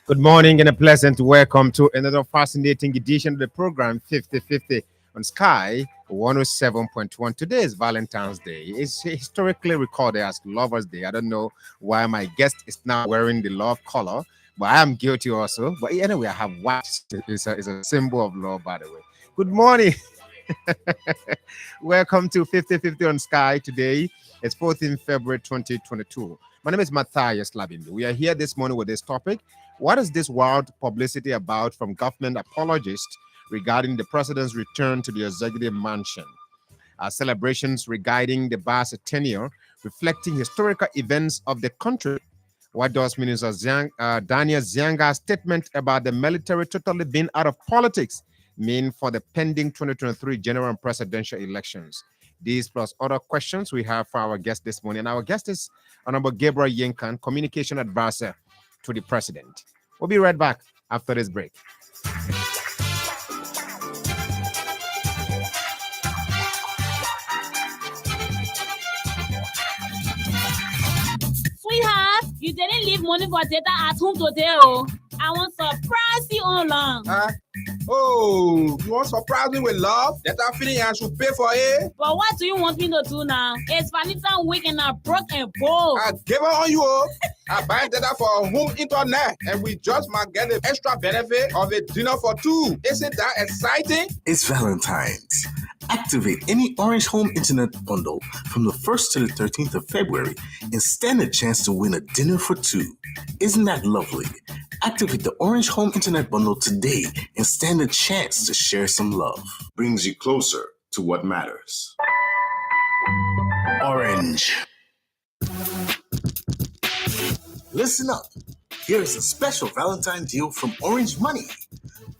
Good morning and a pleasant welcome to another fascinating edition of the program 50/50 on Sky 107.1. Today is Valentine's Day. It's historically recorded as Lover's Day. I don't know why my guest is now wearing the love color, but I am guilty also. But anyway, I have white. It's a symbol of love, by the way. Good morning. Welcome to 50/50 on Sky today. It's 14th February 2022. My name is Matthias Larbeindee. We are here this morning with this topic. What is this wild publicity about from government apologists regarding the president's return to the executive mansion? Celebrations regarding the Bicentennial, reflecting historical events of the country. What does Minister Daniel Ziankahn's statement about the military totally being out of politics mean for the pending 2023 general and presidential elections? These plus other questions we have for our guest this morning. And our guest is Honorable Gabriel Nyenkan, communication advisor to the president. We'll be right back after this break. Sweetheart, you didn't leave money for data at home today. Oh, I want to surprise you online. Oh, you want to surprise me with love? That I feeling I should pay for it? But what do you want me to do now? It's Valentine's week and I broke and broke. I give it on you. I buy data for home internet and we just might get the extra benefit of a dinner for two. Isn't that exciting? It's Valentine's. Activate any Orange Home Internet bundle from the 1st to the 13th of February and stand a chance to win a dinner for two. Isn't that lovely? Activate the Orange Home Internet bundle today and stand a chance to share some love. Brings you closer to what matters. Orange. Listen up. Here is a special Valentine deal from Orange Money.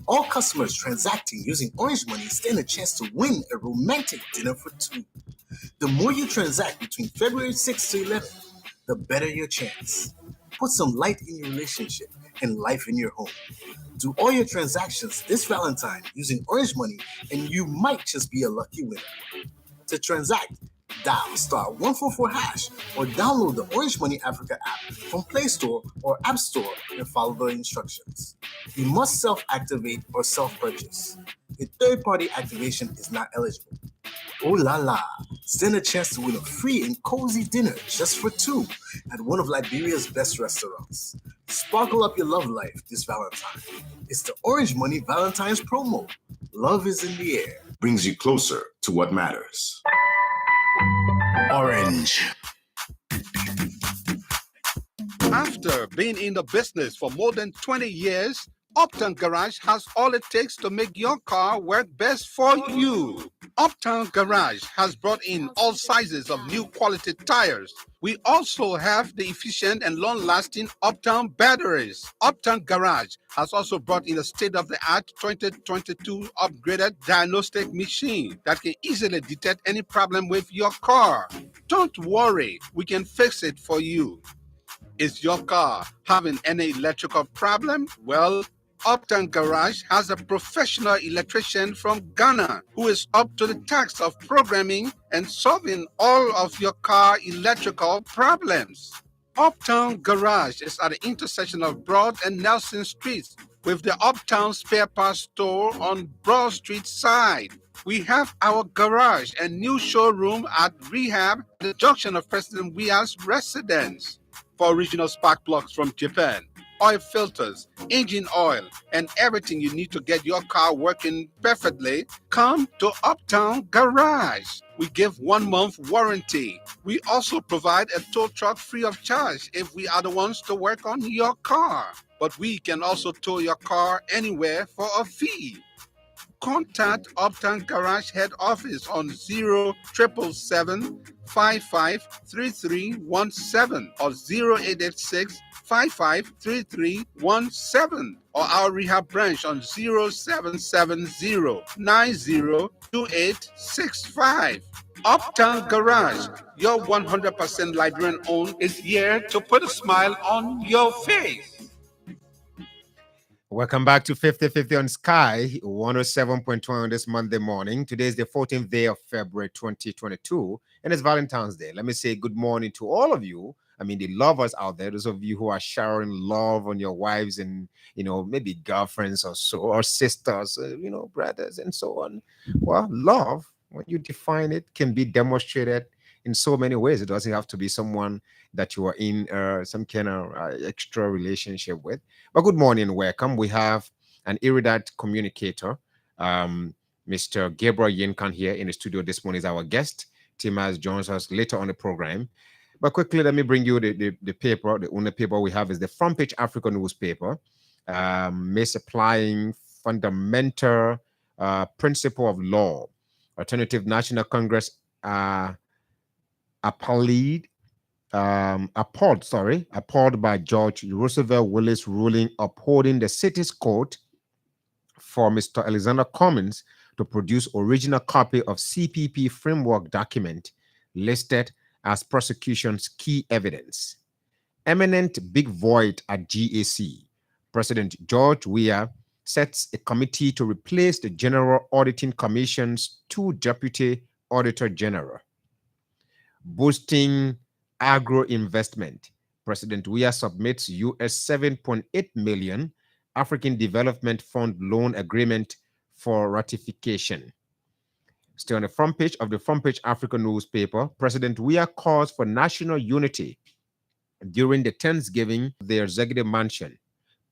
All customers transacting using Orange Money stand a chance to win a romantic dinner for two. The more you transact between February 6th to 11th, the better your chance. Put some light in your relationship and life in your home. Do all your transactions this Valentine using Orange Money and you might just be a lucky winner. To transact, dial *144# or download the Orange Money Africa app from Play Store or App Store and follow the instructions. You must self-activate or self-purchase. A third-party activation is not eligible. Oh la la! Stand a chance to win a free and cozy dinner just for two at one of Liberia's best restaurants. Sparkle up your love life this Valentine. It's the Orange Money Valentine's promo. Love is in the air. Brings you closer to what matters. Orange. After being in the business for more than 20 years, Uptown Garage has all it takes to make your car work best for you. Uptown Garage has brought in all sizes of new quality tires. We also have the efficient and long-lasting Uptown batteries. Uptown Garage has also brought in a state-of-the-art 2022 upgraded diagnostic machine that can easily detect any problem with your car. Don't worry, we can fix it for you. Is your car having any electrical problem? Well, Uptown Garage has a professional electrician from Ghana who is up to the task of programming and solving all of your car electrical problems. Uptown Garage is at the intersection of Broad and Nelson Streets with the Uptown Spare Parts Store on Broad Street side. We have our garage and new showroom at Rehab, the junction of President Weah's residence. For original spark plugs from Japan, oil filters, engine oil, and everything you need to get your car working perfectly, come to Uptown Garage. We give 1 month warranty. We also provide a tow truck free of charge if we are the ones to work on your car. But we can also tow your car anywhere for a fee. contact Uptown Garage Head Office on 0777 553317 or 0886 553317 or our rehab branch on 0770 902865. Uptown Garage, your 100% Liberian owned, is here to put a smile on your face. Welcome back to 50/50 on Sky 107.1 on this Monday morning. Today is the 14th day of February 2022, and it's Valentine's Day. Let me say good morning to all of you. I mean, the lovers out there, those of you who are showering love on your wives and, maybe girlfriends or so, or sisters, brothers and so on. Well, love, when you define it, can be demonstrated in so many ways. It doesn't have to be someone that you are in some kind of extra relationship with. But good morning and welcome. We have an erudite communicator, Mr. Gabriel Nyenkan here in the studio this morning is our guest. Tim has joins us later on the program. But quickly, let me bring you the paper. The only paper we have is the Front Page Africa newspaper, misapplying fundamental principle of law. Alternative National Congress appalled by Judge Roosevelt Willis ruling upholding the city's court for Mr. Alexander Cummins to produce original copy of CPP framework document listed as prosecution's key evidence. Eminent big void at GAC. President George Weah sets a committee to replace the General Auditing Commission's 2 deputy auditor general. Boosting agro investment. President Weah submits US $7.8 million African Development Fund loan agreement for ratification. Still on the front page of the Front Page Africa newspaper, President Weah calls for national unity during the Thanksgiving of the executive mansion.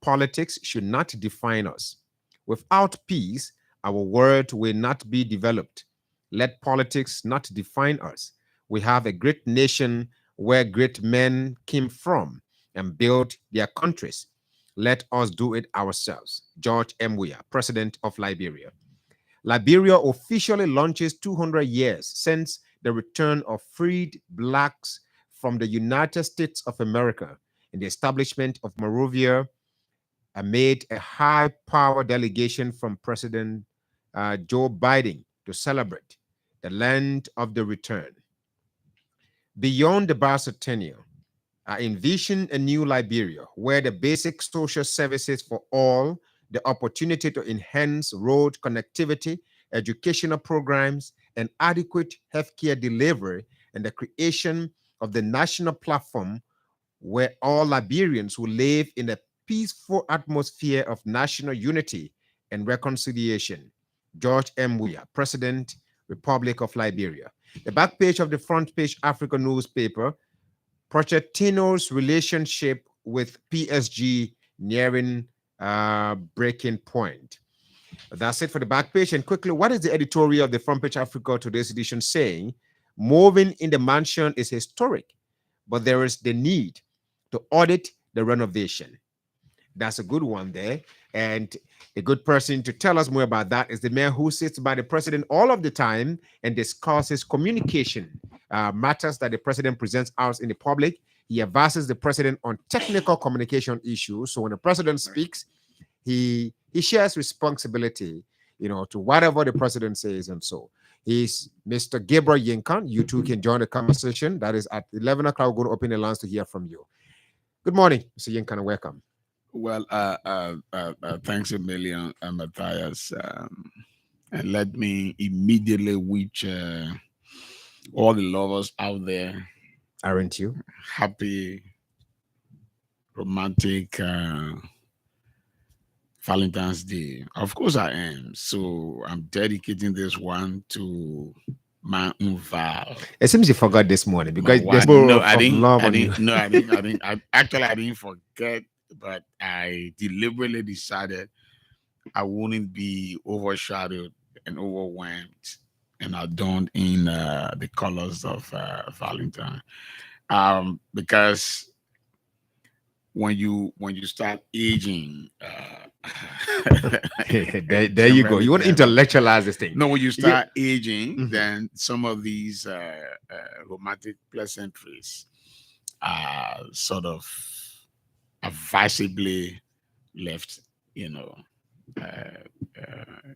Politics should not define us. Without peace, our world will not be developed. Let politics not define us. We have a great nation where great men came from and built their countries. Let us do it ourselves. George M. Weah, President of Liberia. Liberia officially launches 200 years since the return of freed blacks from the United States of America and the establishment of Monrovia amid a high-power delegation from President Joe Biden to celebrate the land of the return. Beyond the Bicentennial, I envision a new Liberia where the basic social services for all, the opportunity to enhance road connectivity, educational programs, and adequate healthcare delivery, and the creation of the national platform where all Liberians will live in a peaceful atmosphere of national unity and reconciliation. George M. Weah, President, Republic of Liberia. The back page of the Front Page Africa newspaper, Pochettino's relationship with PSG nearing breaking point. That's it for the back page. And quickly, what is the editorial of the Front Page Africa today's edition saying? Moving in the mansion is historic, but there is the need to audit the renovation. That's a good one there. And a good person to tell us more about that is the man who sits by the president all of the time and discusses communication matters that the president presents out in the public. He advises the president on technical communication issues. So when the president speaks, he shares responsibility, to whatever the president says. And so he's Mr. Gabriel Ziankahn. You too can join the conversation. That is at 11 o'clock. We're going to open the lines to hear from you. Good morning, Mr. Ziankahn, and welcome. Well, thanks a million, Matthias. And let me immediately wish all the lovers out there, aren't you? Happy, romantic Valentine's Day. Of course I am. So I'm dedicating this one to my own Val. It seems you forgot this morning because I didn't forget. But I deliberately decided I wouldn't be overshadowed and overwhelmed and adorned in the colors of Valentine. Because when you start aging, there you go. You want to intellectualize this thing. No, when you start aging, Mhm. then some of these romantic pleasantries are sort of advisably left,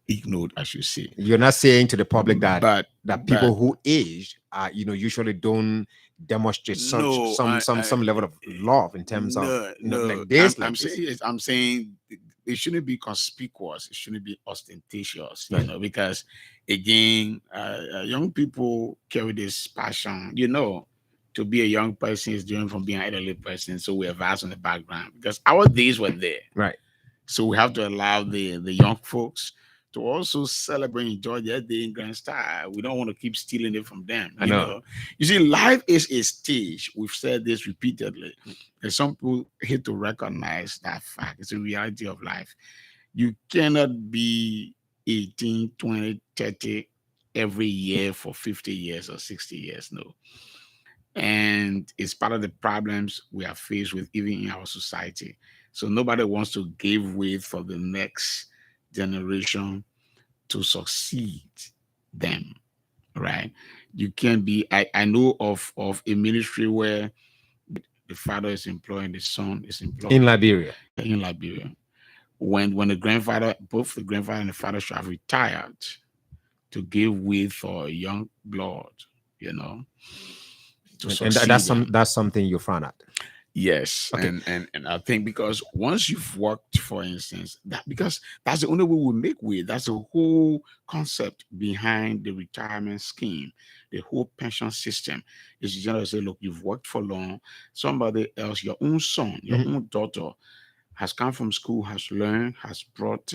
ignored, as you say. You're not saying to the public that But people who age usually don't demonstrate some level of love in terms of like this. I'm saying it shouldn't be conspicuous. It shouldn't be ostentatious. Right. Because again, young people carry this passion. To be a young person is different from being an elderly person. So we are vast in the background because our days were there. Right. So we have to allow the young folks to also celebrate and enjoy their day in grand style. We don't want to keep stealing it from them. I know. You see, life is a stage. We've said this repeatedly. And some people hate to recognize that fact. It's a reality of life. You cannot be 18, 20, 30 every year for 50 years or 60 years. No. And it's part of the problems we are faced with even in our society. So nobody wants to give way for the next generation to succeed them, right? You can't be. I know of a ministry where the father is employing, the son is employed In Liberia. In Liberia, when the grandfather, both the grandfather and the father should have retired to give way for a young blood, And that's something you found out. Yes. Okay. And I think because once you've worked, for instance, because that's the only way we make way. That's the whole concept behind the retirement scheme, the whole pension system is generally say, look, you've worked for long, somebody else, your own son, your own daughter has come from school, has learned, has brought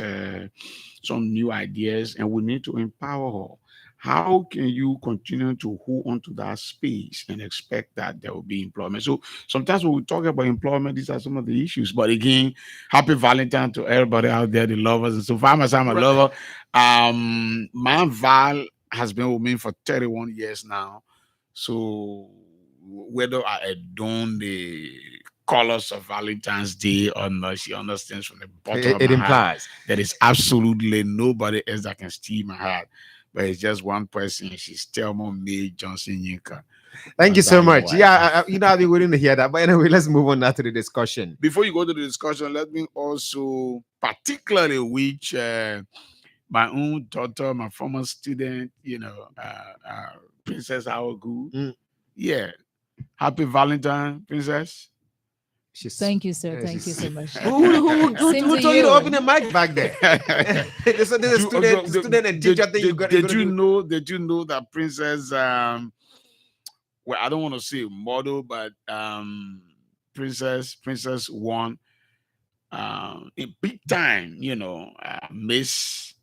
some new ideas, and we need to empower her. How can you continue to hold on to that space and expect that there will be employment? So sometimes when we talk about employment, these are some of the issues. But again, happy Valentine to everybody out there, the lovers. And so far as I'm a lover, my Val has been with me for 31 years now. So whether I adorn the colors of Valentine's Day or not, she understands from the bottom of my heart that is absolutely nobody else that can steal my heart. But it's just one person. She's Thelma May Johnson Nyenkan. Thank you so much. Yeah, I've been waiting to hear that. But anyway, let's move on now to the discussion. Before you go to the discussion, let me also particularly wish my own daughter, my former student, Princess Aogu. Yeah. Happy Valentine, Princess. Thank you, sir. Thank you so much. Who told you to open the mic back there? There's a student and teacher thing you got. Did you know that Princess? Well, I don't want to say model, but Princess won a big time. Miss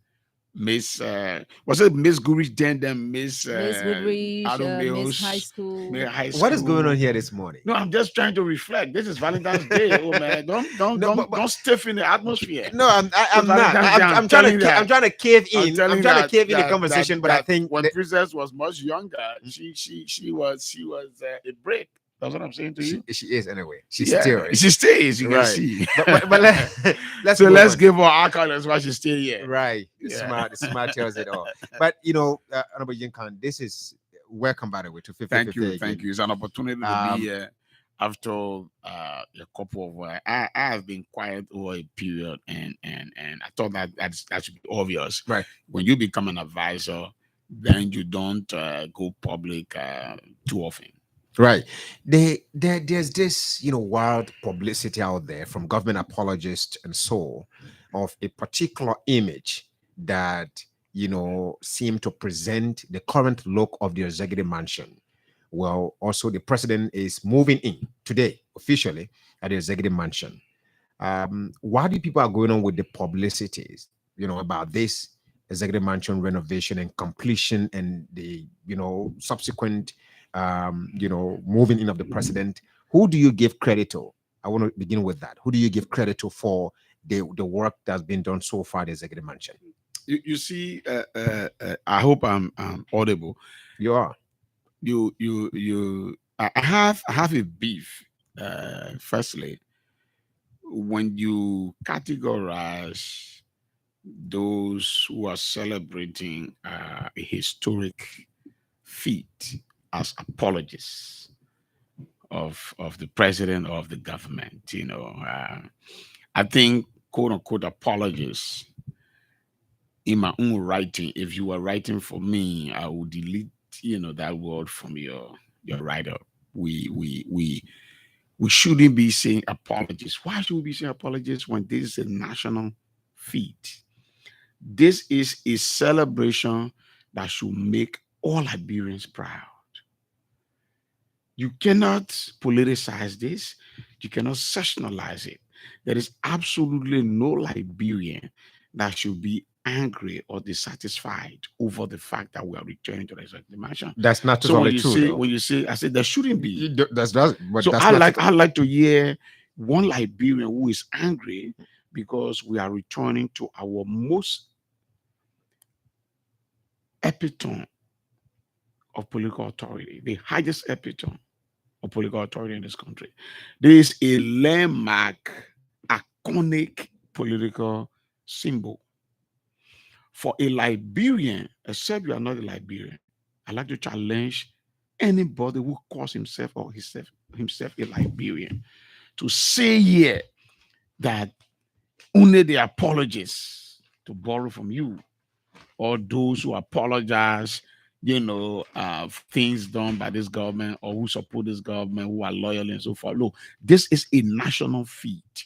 was it Miss Goodrich then Miss Goodrich, Miss High School. What is going on here this morning? No, I'm just trying to reflect. This is Valentine's Day. Oh man, don't stiffen the atmosphere. No, I'm not. I'm trying to cave in. I'm trying to cave in the conversation, but I think when Princess was much younger, she was a break. That's what I'm saying to you. She is anyway. She stays. You can see. But let's give her accolades while she stay here. Right. The smart tells it all. But Honorable Nyenkan, this is welcome by the way to 50. Thank you. It's an opportunity to be here after a couple of I have been quiet over a period, and I thought that should be obvious. Right. When you become an advisor, then you don't go public too often. Right. There's this, wild publicity out there from government apologists and so of a particular image that, seem to present the current look of the executive mansion. Well, also the president is moving in today officially at the executive mansion. Why do people are going on with the publicities, about this executive mansion renovation and completion and the, subsequent moving in of the president? Who do you give credit to? I want to begin with that. Who do you give credit to for the work that's been done so far at the executive mansion? You see, I hope I'm audible. You are. I have a beef. Firstly, when you categorize those who are celebrating a historic feat as apologists of the president or of the government, I think quote unquote apologists in my own writing, if you were writing for me, I would delete that word from your write-up. We shouldn't be saying apologists. Why should we be saying apologists when this is a national feat? This is a celebration that should make all Liberians proud. You cannot politicize this. You cannot sectionalize it. There is absolutely no Liberian that should be angry or dissatisfied over the fact that we are returning to the executive mansion. That's not so when true. You say, I said there shouldn't be. But so I like to hear one Liberian who is angry because we are returning to our most epitome of political authority, the highest epitome of political authority in this country. There is a landmark, iconic political symbol. For a Liberian, except you are not a Liberian, I like to challenge anybody who calls himself or himself a Liberian to say here that only the apologists, to borrow from you, or those who apologize, things done by this government or who support this government, who are loyal and so forth. Look, this is a national feat.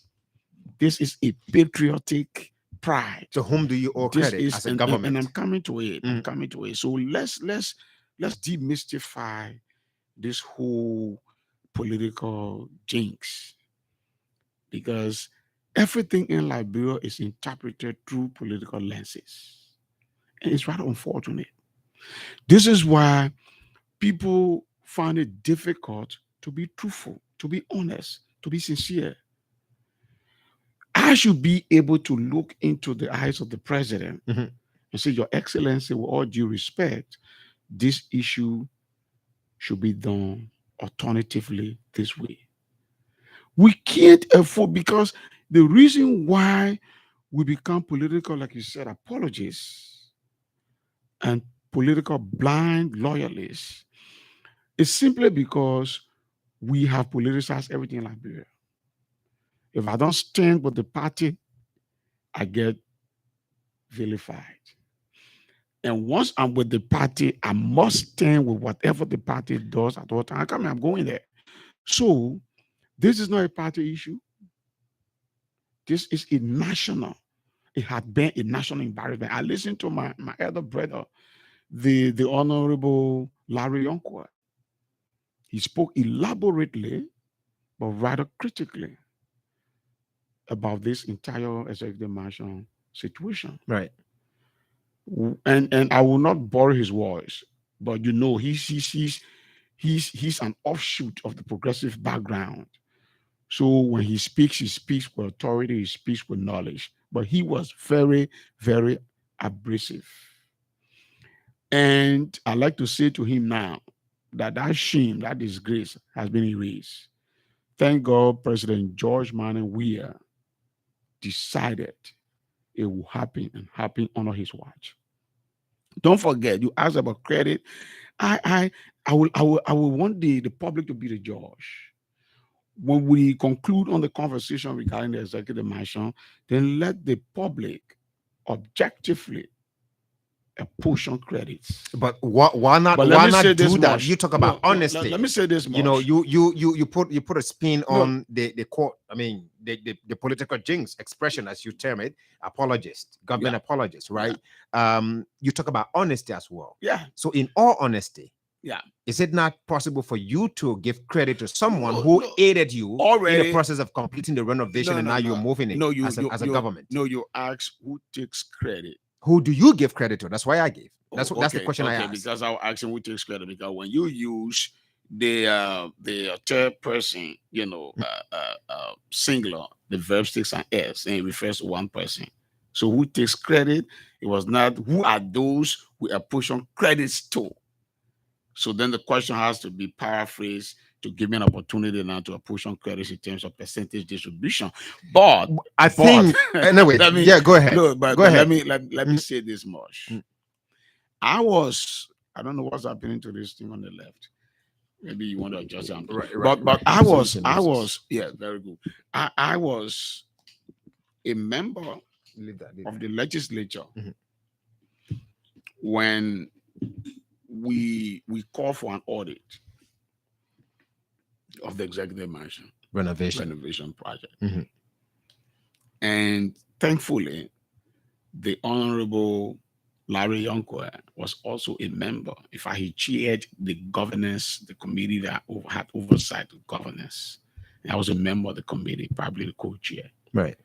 This is a patriotic pride. So whom do you owe credit as a government? And I'm coming to it. I'm coming to it. So let's demystify this whole political jinx, because everything in Liberia is interpreted through political lenses. And it's rather unfortunate. This is why people find it difficult to be truthful, to be honest, to be sincere. I should be able to look into the eyes of the president and say, Your Excellency, with all due respect, this issue should be done alternatively this way. We can't afford, because the reason why we become political, like you said, apologists and political blind loyalists is simply because we have politicized everything in Liberia. If I don't stand with the party, I get vilified. And once I'm with the party, I must stand with whatever the party does at all times. I'm going there. So this is not a party issue. This is a national. It had been a national embarrassment. I listened to my elder brother, the Honorable Larbeindee. He spoke elaborately, but rather critically, about this entire executive mansion situation. Right. And I will not borrow his voice, but he's an offshoot of the progressive background. So when he speaks with authority, he speaks with knowledge. But he was very, very abrasive. And I like to say to him now that shame, that disgrace has been erased. Thank God President George Manning Weah decided it will happen and happen under his watch. Don't forget, you asked about credit. I will want the public to be the judge. When we conclude on the conversation regarding the executive mansion, then let the public objectively apportion credits. But why not do that? You talk about honesty. Let me say this much. You put a spin on the court. I mean, the political jinx expression, as you term it, apologist, government apologist, right? Yeah. You talk about honesty as well. Yeah. So in all honesty, yeah, is it not possible for you to give credit to someone who aided you already in the process of completing the renovation, and now you're moving it as a government? No, you ask who takes credit. Who do you give credit to? That's why I gave. That's the question I asked. Because I was asking who takes credit, because when you use the third person, singular, the verb takes an S and it refers to one person. So who takes credit? It was not who are those who are pushing credits to. So then the question has to be paraphrased to give me an opportunity now to approach on credits in terms of percentage distribution. But I think anyway, go ahead. Look, but go ahead. Let me say this much. I don't know what's happening to this thing on the left. Maybe you want to adjust something. But I was, yeah, very good. I was a member of the legislature when we called for an audit of the executive mansion renovation project. And thankfully, the Honorable Larry Ziankahn was also a member. In fact, he chaired the committee that had oversight of governance. And I was a member of the committee, probably the co-chair. Right.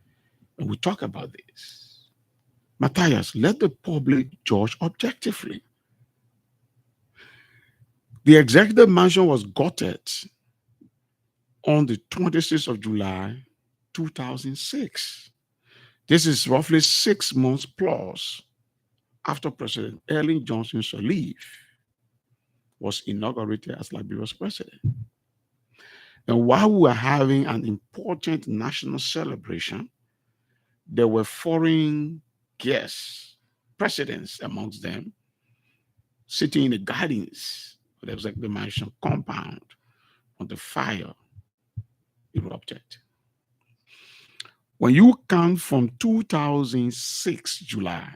And we talk about this. Matthias, let the public judge objectively. The executive mansion was gutted on the 26th of July, 2006. This is roughly 6 months plus after President Ellen Johnson Sirleaf was inaugurated as Liberia's president. And while we were having an important national celebration, there were foreign guests, presidents amongst them, sitting in the gardens of the executive mansion compound when the fire erupted. When you count from 2006 July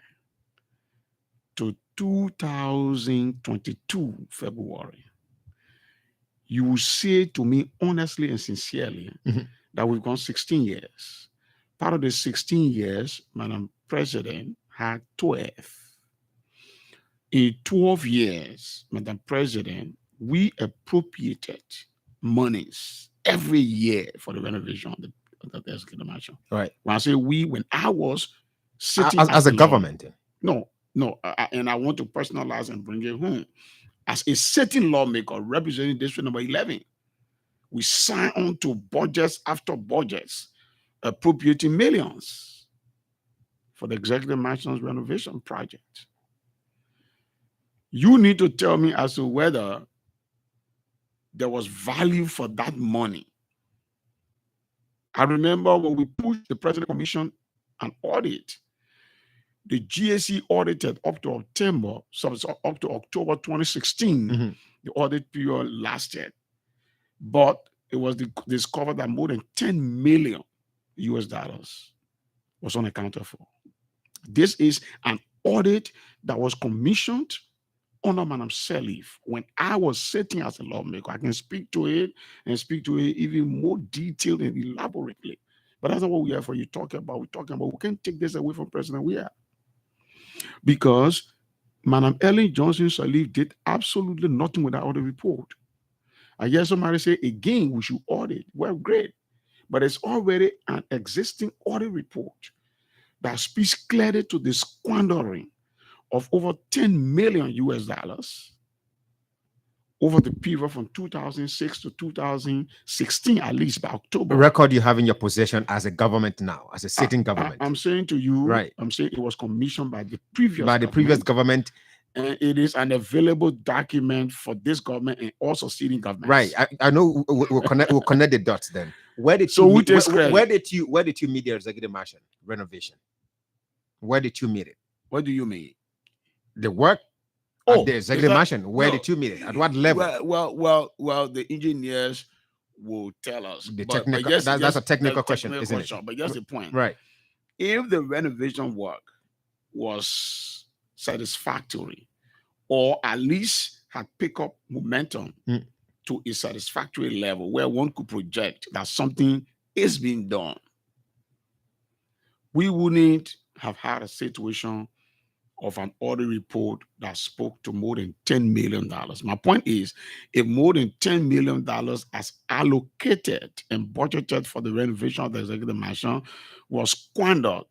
to 2022 February, you will say to me honestly and sincerely that we've gone 16 years. Part of the 16 years, Madam President had 12. In 12 years, Madam President, we appropriated monies every year for the renovation of the executive mansion. Right. When I say we, when I was sitting as a government. No, and I want to personalize and bring it home. As a sitting lawmaker representing District Number 11, we signed on to budgets after budgets, appropriating millions for the executive mansion's renovation project. You need to tell me as to whether there was value for that money. I remember when we pushed the President Commission an audit, the GSE audited up to October 2016, the audit period lasted. But it was discovered that more than 10 million US dollars was unaccounted for. This is an audit that was commissioned under Madam Sirleaf. When I was sitting as a lawmaker, I can speak to it and speak to it even more detailed and elaborately. But that's not what we are for you talking about. We're talking about we can't take this away from President we are. Because Madam Ellen Johnson Sirleaf did absolutely nothing with that audit report. I hear somebody say, again, we should audit. Well, great. But it's already an existing audit report that speaks clearly to the squandering of over 10 million US dollars over the period from 2006 to 2016, at least by October. A record you have in your possession as a government now, as a sitting government. I'm saying to you, right? I'm saying it was commissioned by the previous government. And it is an available document for this government and also succeeding governments. Right. I know we'll connect the dots then. Where did you meet the executive mansion renovation? Where did you meet it? What do you mean? The work at the executive mansion. Where did you meet it? At what level? Well, the engineers will tell us. That's a technical question, isn't it? But that's the point. Right. If the renovation work was satisfactory, or at least had picked up momentum to a satisfactory level where one could project that something is being done, we wouldn't have had a situation of an audit report that spoke to more than $10 million. My point is, if more than $10 million as allocated and budgeted for the renovation of the executive mansion was squandered,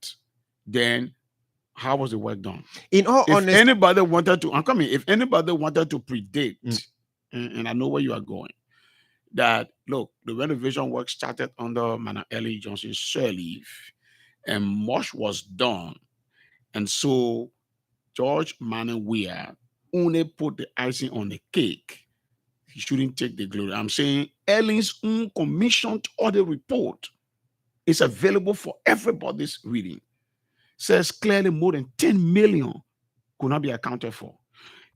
then how was the work done? In all honesty, if anybody wanted to predict, and I know where you are going, that look, the renovation work started under Madam Ellen Johnson Sirleaf, and much was done, and so George Manning Weir only put the icing on the cake. he shouldn't take the glory. I'm saying Elling's own commissioned audit report is available for everybody's reading. Says clearly more than 10 million could not be accounted for.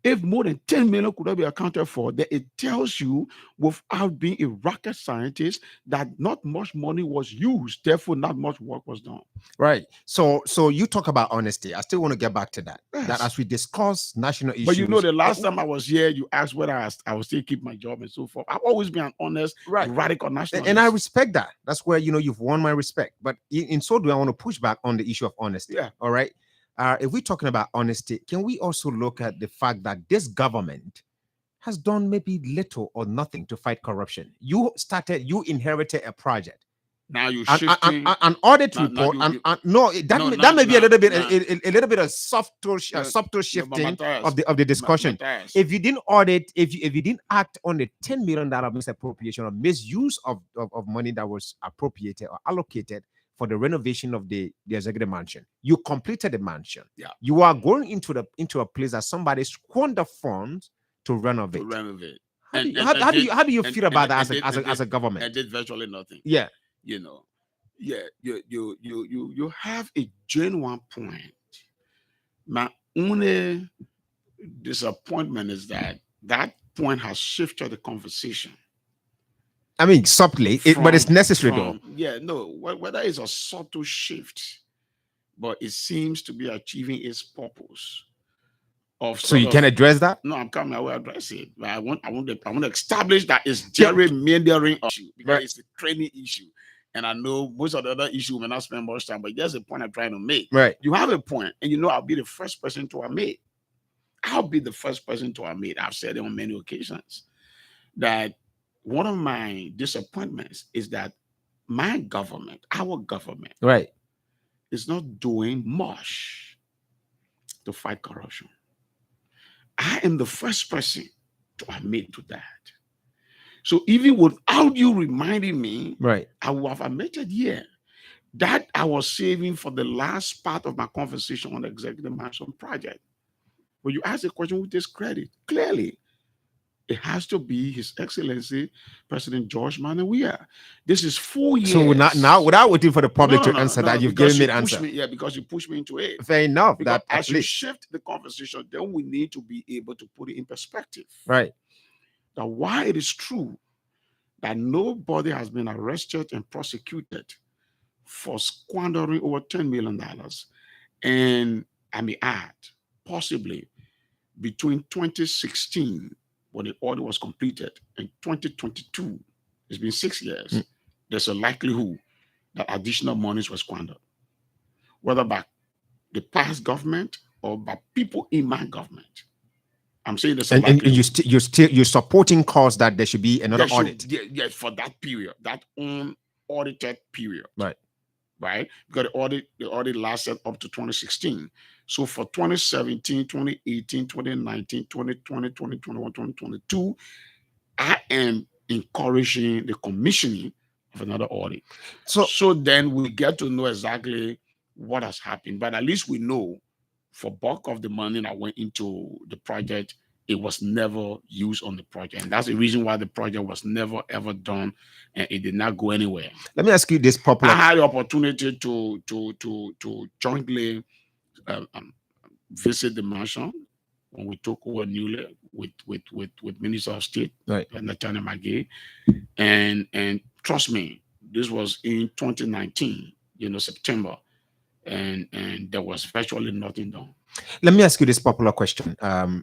If more than 10 million could not be accounted for, then it tells you, without being a rocket scientist, that not much money was used. Therefore, not much work was done. Right. So you talk about honesty. I still want to get back to that. Yes. That as we discuss national issues. But you know, the last time I was here, you asked whether I would still keep my job and so forth. I've always been an honest, radical nationalist. And I respect that. That's where, you've won my respect. But in so do I want to push back on the issue of honesty. Yeah. All right. If we're talking about honesty, can we also look at the fact that this government has done maybe little or nothing to fight corruption? You inherited a project. Now you an audit report, that may be a little bit of subtle shifting of the discussion. If you didn't audit, if you didn't act on the $10 million misappropriation or misuse of money that was appropriated or allocated for the renovation of the executive mansion, you completed the mansion. Yeah, you are going into a place that somebody squandered funds to renovate. How do you feel about that as a government? I did virtually nothing. Yeah. You have a genuine point. My only disappointment is that point has shifted the conversation. I mean, subtly, but it's necessary though. Yeah, no, whether it's a subtle shift, but it seems to be achieving its purpose. So you can address that? No, I'm coming. I will address it. But I want to establish that it's gerrymandering issue because it's a training issue. And I know most of the other issues will not spend much time, but there's a point I'm trying to make. Right. You have a point, and I'll be the first person to admit. I've said it on many occasions that one of my disappointments is that our government, right, is not doing much to fight corruption. I am the first person to admit to that. So even without you reminding me, right, I would have admitted that I was saving for the last part of my conversation on the executive mansion project. But you ask the question with this credit, clearly, it has to be His Excellency President George Weah. This is 4 years. So now, without waiting for the public to answer that, you've given me the answer. Because you pushed me into it. Fair enough. Because as you shift the conversation, then we need to be able to put it in perspective. Right. Now, why it is true that nobody has been arrested and prosecuted for squandering over $10 million, and I may add, possibly between 2016, when the audit was completed, and 2022, it's been 6 years, there's a likelihood that additional monies were squandered, whether by the past government or by people in my government. I'm saying this, and you're supporting cause that there should be another audit. Yeah, for that period, that unaudited period. Right. Because the audit lasted up to 2016. So for 2017, 2018, 2019, 2020, 2021, 2022, I am encouraging the commissioning of another audit. So then we get to know exactly what has happened. But at least we know for bulk of the money that went into the project, it was never used on the project. And that's the reason why the project was never, ever done, and it did not go anywhere. Let me ask you this popular... I had the opportunity to jointly visit the mansion when we took over newly with Minister of State, right, Nyenkan McGee. And trust me, this was in 2019, September. And there was virtually nothing done. Let me ask you this popular question.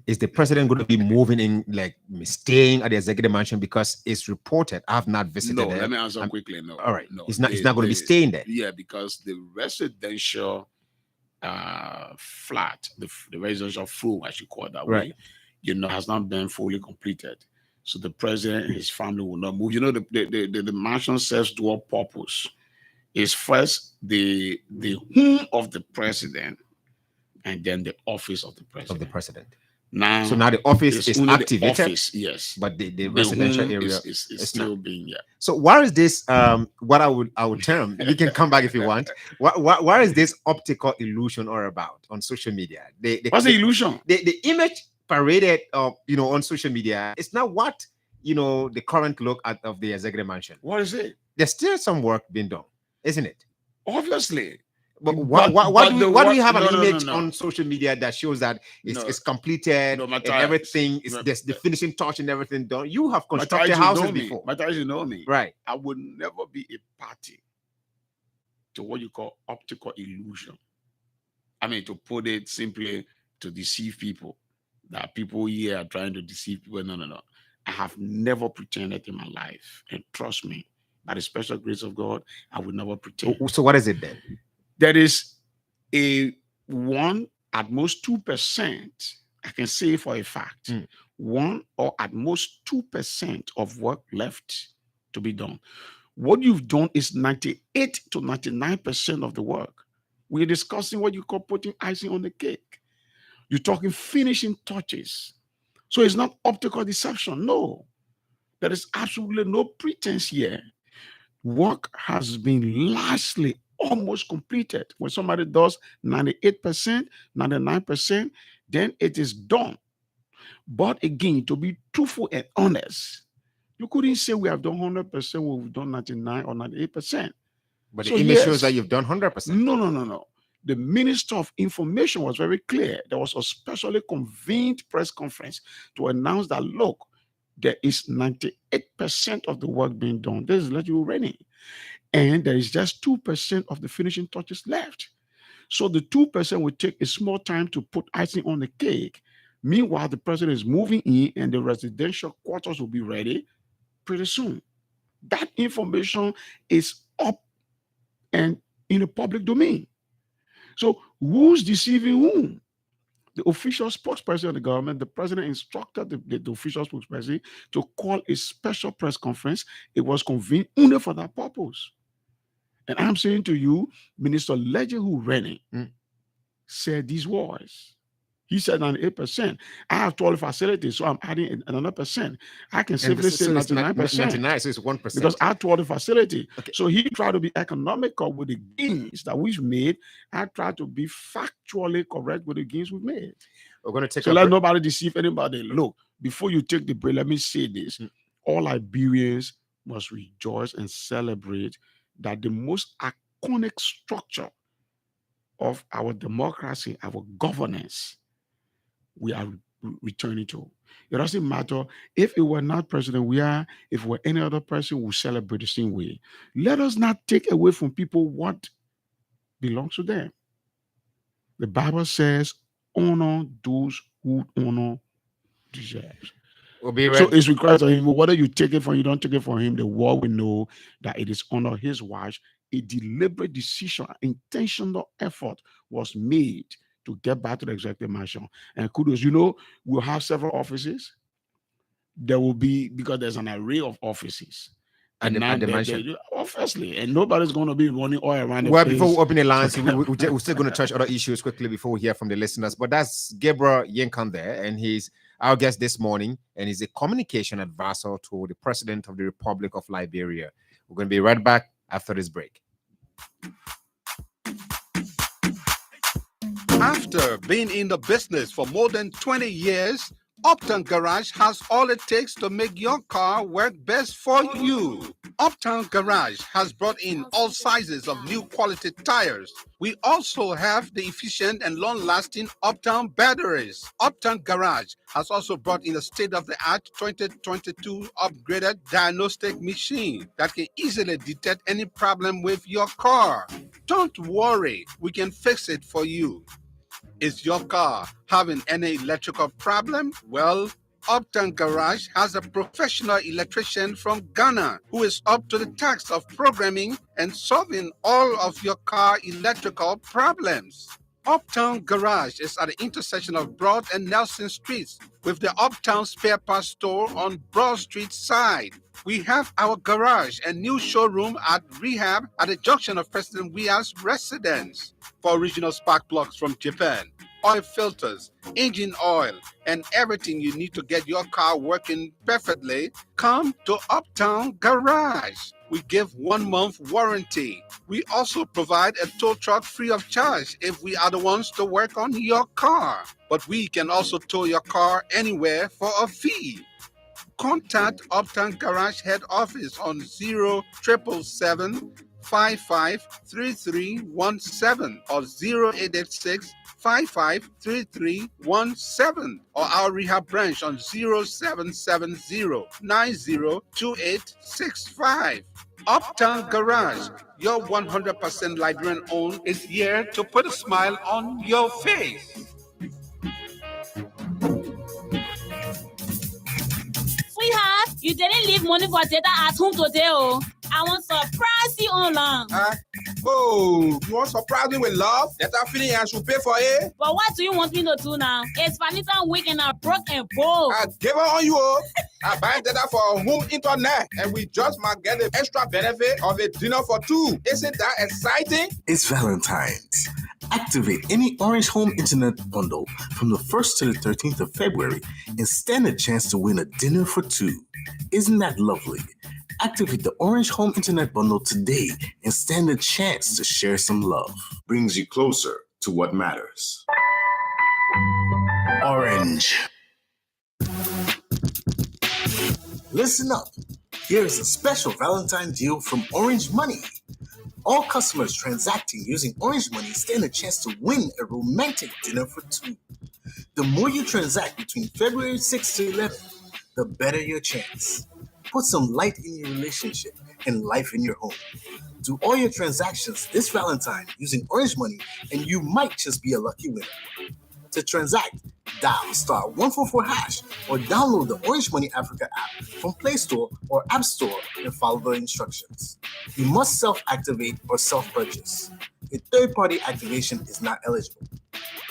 Is the president going to be moving in, like staying at the executive mansion? Because it's reported, I have not visited it. No, let me answer quickly. No. All right. No. He's not going to be staying there. Yeah, because the residential flat, the residential floor, as you call it that way, has not been fully completed. So the president and his family will not move. The mansion serves dual purpose. Is first the home of the president, and then the office of the president. Now the office is activated. The office, yes, but the residential area is still being So where is this? What I would term. You can come back if you want. Where is this optical illusion all about on social media? What's the illusion? The image paraded, on social media. It's not what the current look of the executive mansion? What is it? There's still some work being done, isn't it? Obviously. But why do we have an image on social media that shows that it's completed and everything is there's the finishing touch and everything done? You have constructed houses before. Matthias, you know me. Right. I would never be a party to what you call optical illusion. I mean, to put it simply, to deceive people. That people here are trying to deceive people. No. I have never pretended in my life. And trust me, by the special grace of God, I would never pretend. So what is it then? There is a 1, at most 2%, I can say for a fact, 1 or at most 2% of work left to be done. What you've done is 98 to 99% of the work. We're discussing what you call putting icing on the cake. You're talking finishing touches. So it's not optical deception. No, there is absolutely no pretense here. Work has been largely almost completed. When somebody does 98%, 99%, then it is done. But again, to be truthful and honest, you couldn't say we have done 100% when we've done 99 or 98%. But the image shows that you've done 100%. No. The Minister of Information was very clear. There was a specially convened press conference to announce that, look, there is 98% of the work being done. This is let you running. And there is just 2% of the finishing touches left. So the 2% will take a small time to put icing on the cake. Meanwhile, the president is moving in and the residential quarters will be ready pretty soon. That information is up and in the public domain. So who's deceiving whom? The official spokesperson of the government, the president instructed the official spokesperson to call a special press conference. It was convened only for that purpose. And I'm saying to you, Minister Legend who ran it said these words. He said 98%. I have 12 facilities, so I'm adding another percent. I can safely say 99%. 99, so it's 1%. Because I have 12 facility. Okay. So he tried to be economical with the gains that we've made. I tried to be factually correct with the gains we've made. We're going to take so let nobody deceive anybody. Look, before you take the break, let me say this. All Liberians must rejoice and celebrate that the most iconic structure of our democracy, our governance, we are returning to. It doesn't matter if it were not President we are, if it were any other person, we celebrate the same way. Let us not take away from people what belongs to them. The Bible says, honor those who honor deserves. We'll be so it's required of him, whether you take it from you don't take it from him, the world will know that it is under his watch. A deliberate decision, intentional effort was made to get back to the executive mansion. And kudos, we'll have several offices. There will be, because there's an array of offices. And the mansion. Obviously, and nobody's going to be running all around the place. Well, before we open the lines, we're still going to touch other issues quickly before we hear from the listeners. But that's Gabriel Nyenkan there, and he's our guest this morning, and he's a communication advisor to the President of the Republic of Liberia. We're going to be right back after this break. After being in the business for more than 20 years, Uptown Garage has all it takes to make your car work best for you. Uptown Garage has brought in all sizes of new quality tires. We also have the efficient and long-lasting Uptown batteries. Uptown Garage has also brought in a state-of-the-art 2022 upgraded diagnostic machine that can easily detect any problem with your car. Don't worry, we can fix it for you. Is your car having any electrical problem? Well, Uptown Garage has a professional electrician from Ghana who is up to the task of programming and solving all of your car electrical problems. Uptown Garage is at the intersection of Broad and Nelson Streets with the Uptown Spare Parts Store on Broad Street side. We have our garage and new showroom at Rehab at the junction of President Weah's residence. For original spark plugs from Japan, oil filters, engine oil, and everything you need to get your car working perfectly, come to Uptown Garage. We give 1 month warranty. We also provide a tow truck free of charge if we are the ones to work on your car. But we can also tow your car anywhere for a fee. contact Uptown Garage Head Office on 0777 553317 or 0886 553317 or our rehab branch on 0770 902865. Uptown Garage, your 100% Liberian owned, is here to put a smile on your face. Sweetheart, you didn't leave money for data at home today, oh. I want surprise you online. Oh, you want to surprise me with love? That I feeling I should pay for it? But what do you want me to do now? It's Valentine week and I'm broke and broke. I give up on you. I buy data for home internet and we just might get the extra benefit of a dinner for two. Isn't that exciting? It's Valentine's. Activate any Orange Home Internet bundle from the 1st to the 13th of February and stand a chance to win a dinner for two. Isn't that lovely? Activate the Orange Home Internet bundle today and stand a chance to share some love. Brings you closer to what matters. Orange. Listen up. Here is a special Valentine deal from Orange Money. All customers transacting using Orange Money stand a chance to win a romantic dinner for two. The more you transact between February 6th to 11th, the better your chance. Put some light in your relationship and life in your home. Do all your transactions this Valentine using Orange Money and you might just be a lucky winner. To transact, dial *144# or download the Orange Money Africa app from Play Store or App Store and follow the instructions. You must self-activate or self-purchase. A third-party activation is not eligible.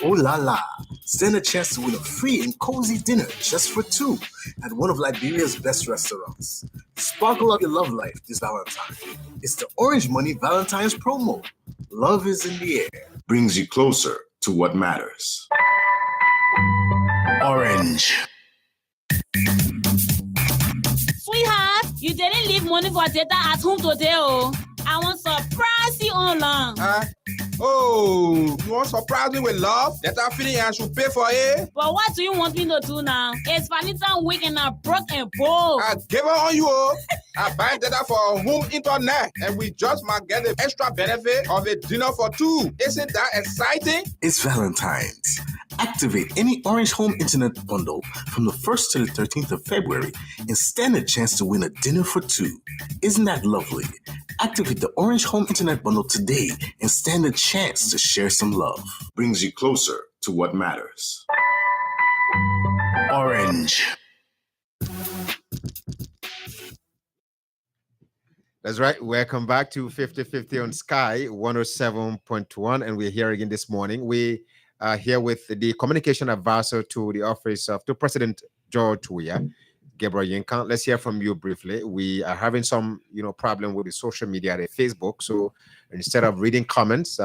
Oh la la! Stand a chance to win a free and cozy dinner just for two at one of Liberia's best restaurants. Sparkle up your love life this Valentine. It's the Orange Money Valentine's promo. Love is in the air. Brings you closer to what matters. Orange. Sweetheart, you didn't leave money for data at home today, oh. I want surprise you online. Oh, you want to surprise me with love? That I feeling I should pay for it? But what do you want me to do now? It's Valentine week and I'm broke and broke. I give up on you. I buy data for home internet and we just might get the extra benefit of a dinner for two. Isn't that exciting? It's Valentine's. Activate any Orange Home Internet bundle from the 1st to the 13th of February and stand a chance to win a dinner for two. Isn't that lovely? Activate the Orange Home Internet bundle today and stand a chance to share some love. Brings you closer to what matters. Orange. That's right. Welcome back to 50-50 on Sky 107.1. And we're here again this morning. We are here with the communication advisor to the office of to President George Weah, Gabriel Nyenkan. Let's hear from you briefly. We are having some, problem with the social media, the Facebook. So instead of reading comments,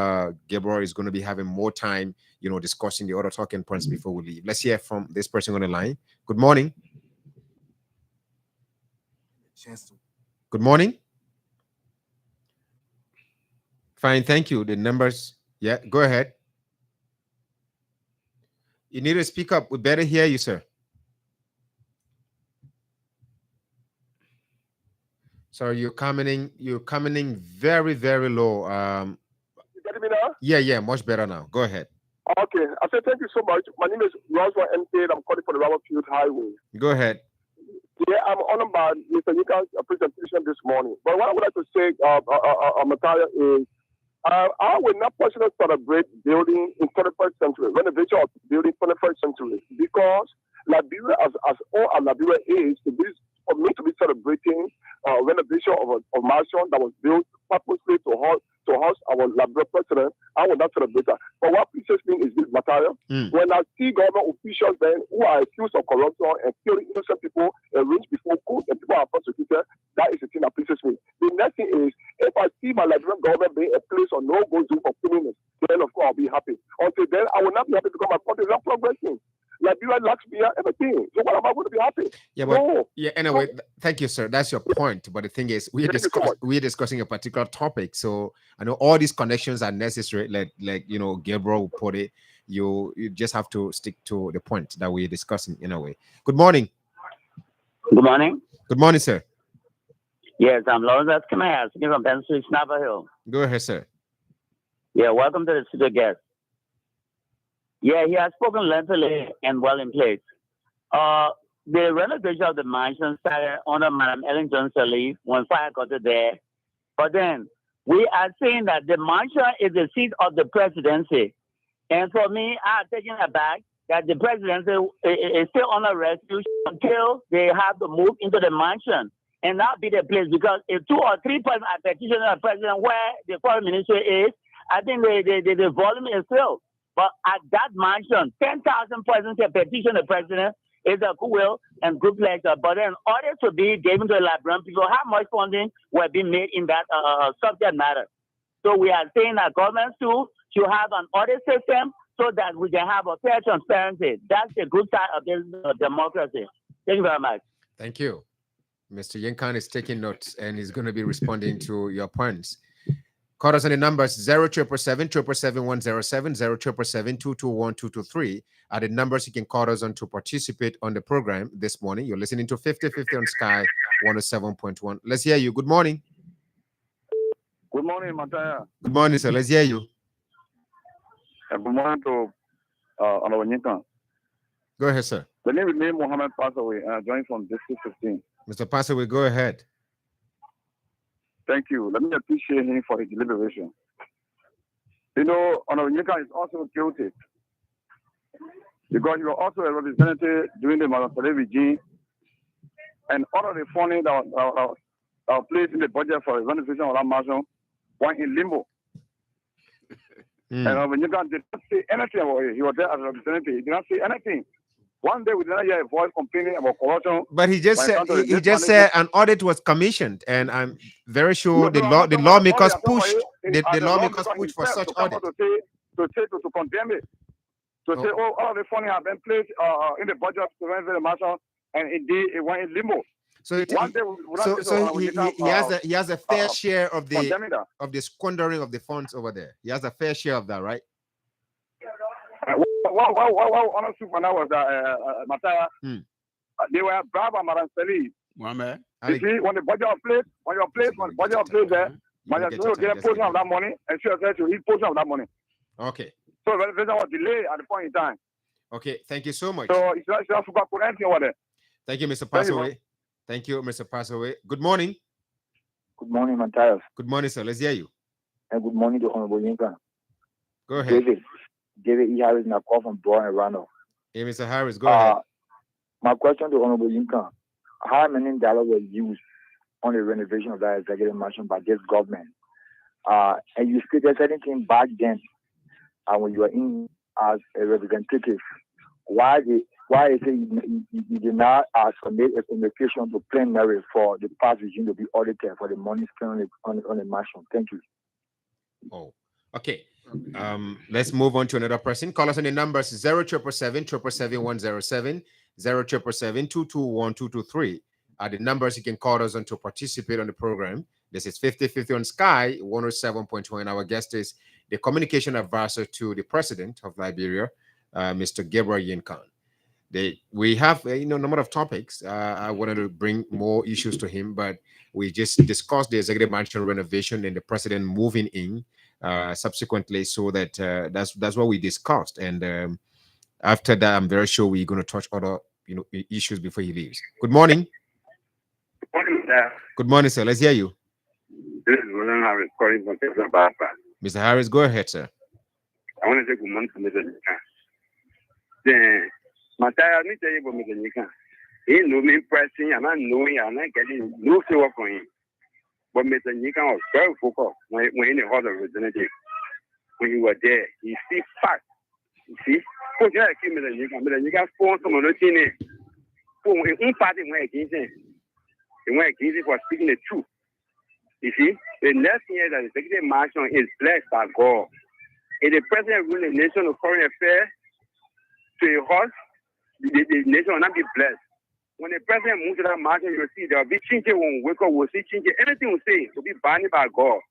Gabriel is going to be having more time, discussing the other talking points before we leave. Let's hear from this person on the line. Good morning. Good morning. Fine, thank you. The numbers, yeah, go ahead. You need to speak up. We better hear you, sir. Sorry, you're coming in very, very low. You getting me now? Yeah, much better now. Go ahead. Okay. I said thank you so much. My name is Roswell MK. I'm calling for the Field Highway. Go ahead. Yeah, I'm honored by Mr. Nyenkan's presentation this morning. But what I would like to say, Matthias, is I will not personally celebrate building in 21st century, renovation of building 21st century, because Liberia, as all as Liberia is, for me to be celebrating renovation of a mansion that was built purposely to house our Liberia president, I will not celebrate that. But what pleases me is this, Matthias. When I see government officials then who are accused of corruption and killing innocent people arranged before court and people are prosecuted, that is the thing that pleases me. The next thing is, if I see my Liberian government being a place of no go zone for criminals, then of course I'll be happy. Until then, I will not be happy because my country is not progressing. Liberia lacks me everything. So what am I going to be happy? Yeah, but anyway, thank you, sir. That's your point. But the thing is, we're discussing a particular topic. So I know all these connections are necessary. Like Gabriel put it. You just have to stick to the point that we're discussing in a way. Good morning. Good morning. Good morning, sir. Yes, I'm Lawrence Escamilla, speaking from Penn Street, Snapper Hill. Go ahead, sir. Yeah, welcome to the studio guest. Yeah, he has spoken lengthily and well in place. The renovation of the mansion started under Madam Ellen Johnson Lee when fire got there. But then we are saying that the mansion is the seat of the presidency. And for me, I'm taking it back that the presidency is still on a rescue until they have to move into the mansion and not be the place. Because if 2 or 3 persons are petitioning the president where the foreign ministry is, I think the volume is still. But at that mansion, 10,000 persons can petition the president. Is a goodwill and good pleasure. But then orders to be given to the Larbeindee people, how much funding will be made in that subject matter. So we are saying that governments too should have an audit system so that we can have a fair transparency. That's the good side of this democracy. Thank you very much. Thank you. Mr. Nyenkan is taking notes and he's going to be responding to your points. Call us on the numbers 07777 221 are the numbers you can call us on to participate on the program this morning. You're listening to 50/50 on Sky 107.1. Let's hear you. Good morning. Good morning, Matthias. Good morning, sir. Let's hear you. Good morning to Nyenkan. Go ahead, sir. The name is Mohammed Passaway, and I joined from District 15. Mr. Passaway, go ahead. Thank you. Let me appreciate him for his deliberation. You know, Nyenkan is also guilty because he was also a representative during the Matthias regime, and all of the funding that was placed in the budget for the renovation of that mansion went in limbo. And Nyenkan did not say anything about it. He was there as a representative. He did not say anything. One day we did not hear a voice complaining about corruption. But he just said an audit was commissioned, and I'm very sure the lawmakers pushed for such audit. To condemn it. To say, all of the funding have been placed in the budget to renovate the mansion, and indeed it went in limbo. So he has a fair share of the squandering of the funds over there. He has a fair share of that, right? Honestly, when I was Matthias, they were brave and Madam Sally. You see, when the budget was placed, there, Madam Sally will get a portion of that money, and she said to eat portion of that money. Okay. So the renovation was delayed at the point in time. Okay, thank you so much. So it's not put anything over there. Thank you, Mr. Passaway. Thank you, Mr. Passaway. Good morning. Good morning, Matthias. Good morning, sir. Let's hear you. And good morning to Honorable Nyenkan. Go ahead. David E. Harris, and I call from Brown and Randall. Hey, Mr. Harris, go ahead. My question to Honorable Nyenkan: how many dollars were used on the renovation of that executive mansion by this government? And you stated anything back then when you were in as a representative. Why is it you did not submit a communication to plenary for the past regime to be audited for the money spent on the mansion? Thank you. Oh, okay. Let's move on to another person. Call us on the numbers 07777 221 are the numbers you can call us on to participate on the program. This is 50/50 on Sky 107.1. Our guest is the communication advisor to the president of Liberia, Mr. Gabriel Nyenkan. We have a number of topics. I wanted to bring more issues to him, but we just discussed the executive mansion renovation and the president moving in subsequently. So that that's what we discussed. And after that, I'm very sure we're going to touch other issues before he leaves. Good morning. Good morning, sir. Good morning, sir. Let's hear you. This is William Harris calling from Texas. Mr. Harris, go ahead, sir. I want to say good morning to Mr. Nyenkan. Then, Matthias, let me tell you about Mr. Nyenkan. He knew me pressing, and I know I'm not getting no favor from him. But Mr. Nyenkan was very focused when in the House of Representatives. When he was there, he see facts. You see? Mr. Nyenkan phone some of those things. In party went against him. He went against him for speaking the truth. You see? The next thing is that the executive mansion is blessed by God. If the president rules the nation of foreign affairs to a horse, the nation will not be blessed. When the president moves to that mansion, you will see there will be changes when we wake up, we'll see changes. Anything we say will be bound by God.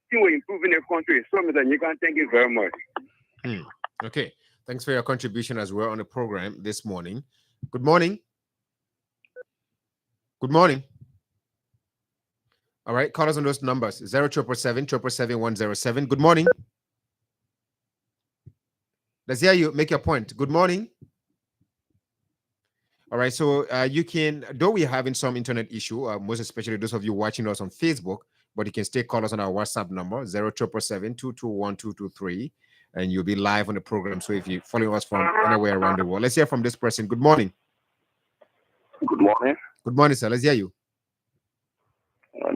Things will improve in the country. So, Mr. Nyenkan, thank you very much. Okay. Thanks for your contribution as well on the program this morning. Good morning. Good morning. All right, call us on those numbers 0777 Good morning. Let's hear you. Make your point. Good morning. All right, so you can, though we're having some internet issue, most especially those of you watching us on Facebook, but you can still call us on our WhatsApp number 0777 and you'll be live on the program. So if you're following us from anywhere around the world, let's hear from this person. Good morning. Good morning. Good morning, sir. Let's hear you.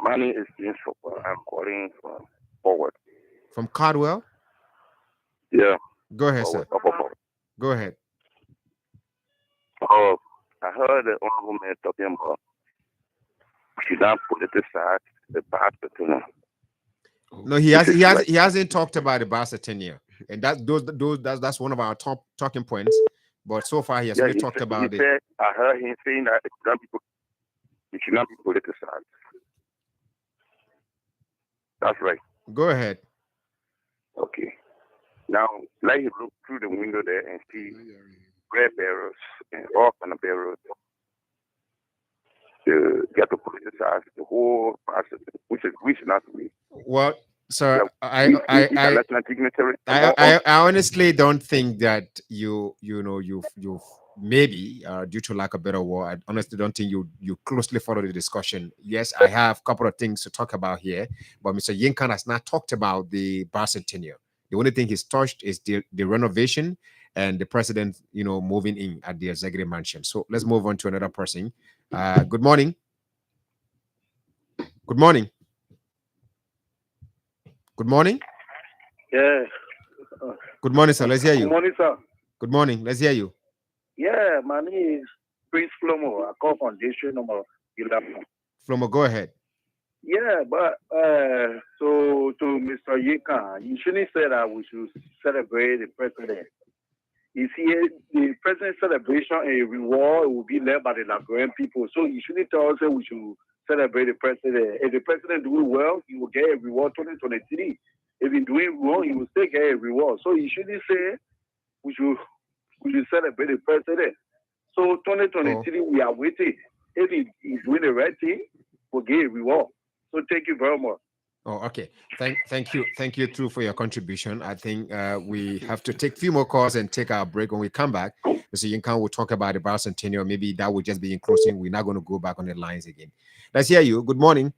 My name is James. I'm calling from Forward. From Cardwell? Yeah. Go ahead, Forward, sir. Forward. Go ahead. I heard the honorable man talking about we should not politicize the Bicentennial. No, he hasn't talked about the Bicentennial, and that's one of our top talking points. But so far, he has only talked about it. I heard him saying that it should not be politicized. That's right. Go ahead. Okay. Now, let him look through the window there and see bread barrels and all kind of barrels. To get to politicize the whole process, which should not be. Well, sir, I honestly don't think that you maybe due to lack of better word, I honestly don't think you closely follow the discussion. Yes, I have a couple of things to talk about here, but Mr. Nyenkan has not talked about the Bicentennial. The only thing he's touched is the renovation and the president, moving in at the executive mansion. So let's move on to another person. Good morning. Good morning. Good morning. Yeah. Good morning, sir. Let's hear you. Good morning, sir. Good morning. Let's hear you. Yeah, my name is Prince Flomo. I call from district number 11. Flomo, go ahead. Yeah, but so to Mr. Nyenkan, you shouldn't say that we should celebrate the president. You see, the president celebration and reward will be led by the Larbeindee people. So you shouldn't tell us that we should celebrate the president. If the president doing well, he will get a reward 2023. If he's doing wrong, he will still get a reward. So you shouldn't say we should celebrate the president. So 2023, we are waiting. If he's doing the right thing, we'll get a reward. So thank you very much. Oh, okay. Thank you, True, for your contribution. I think we have to take a few more calls and take our break. When we come back, Mr. Nyenkan will talk about the Bicentennial. Maybe that will just be in closing. We're not going to go back on the lines again. Let's hear you. Good morning.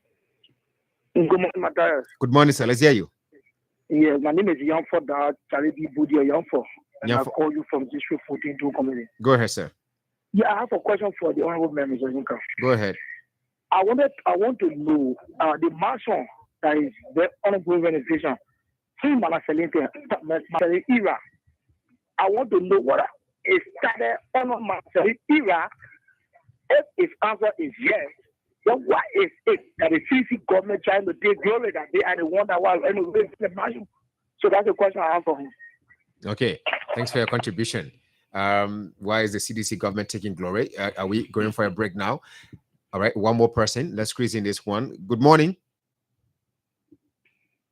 Good morning, Matthias. Good morning, sir. Let's hear you. Yes, my name is Yanfo Charity Budia Yanfo. And I call you from District 14 to community. Go ahead, sir. Yeah, I have a question for the honorable member, Mr. Nyenkan. Go ahead. I want to know the mansion that is the ongoing renovation in Matthias era. I want to know what is started on Matthias era. If his answer is yes, then why is it that the CC government trying to take glory that they are the one that was renovating the mansion? So that's the question I have for him. Okay, thanks for your contribution. Why is the CDC government taking glory? Are we going for a break now? All right, one more person. Let's squeeze in this one. Good morning.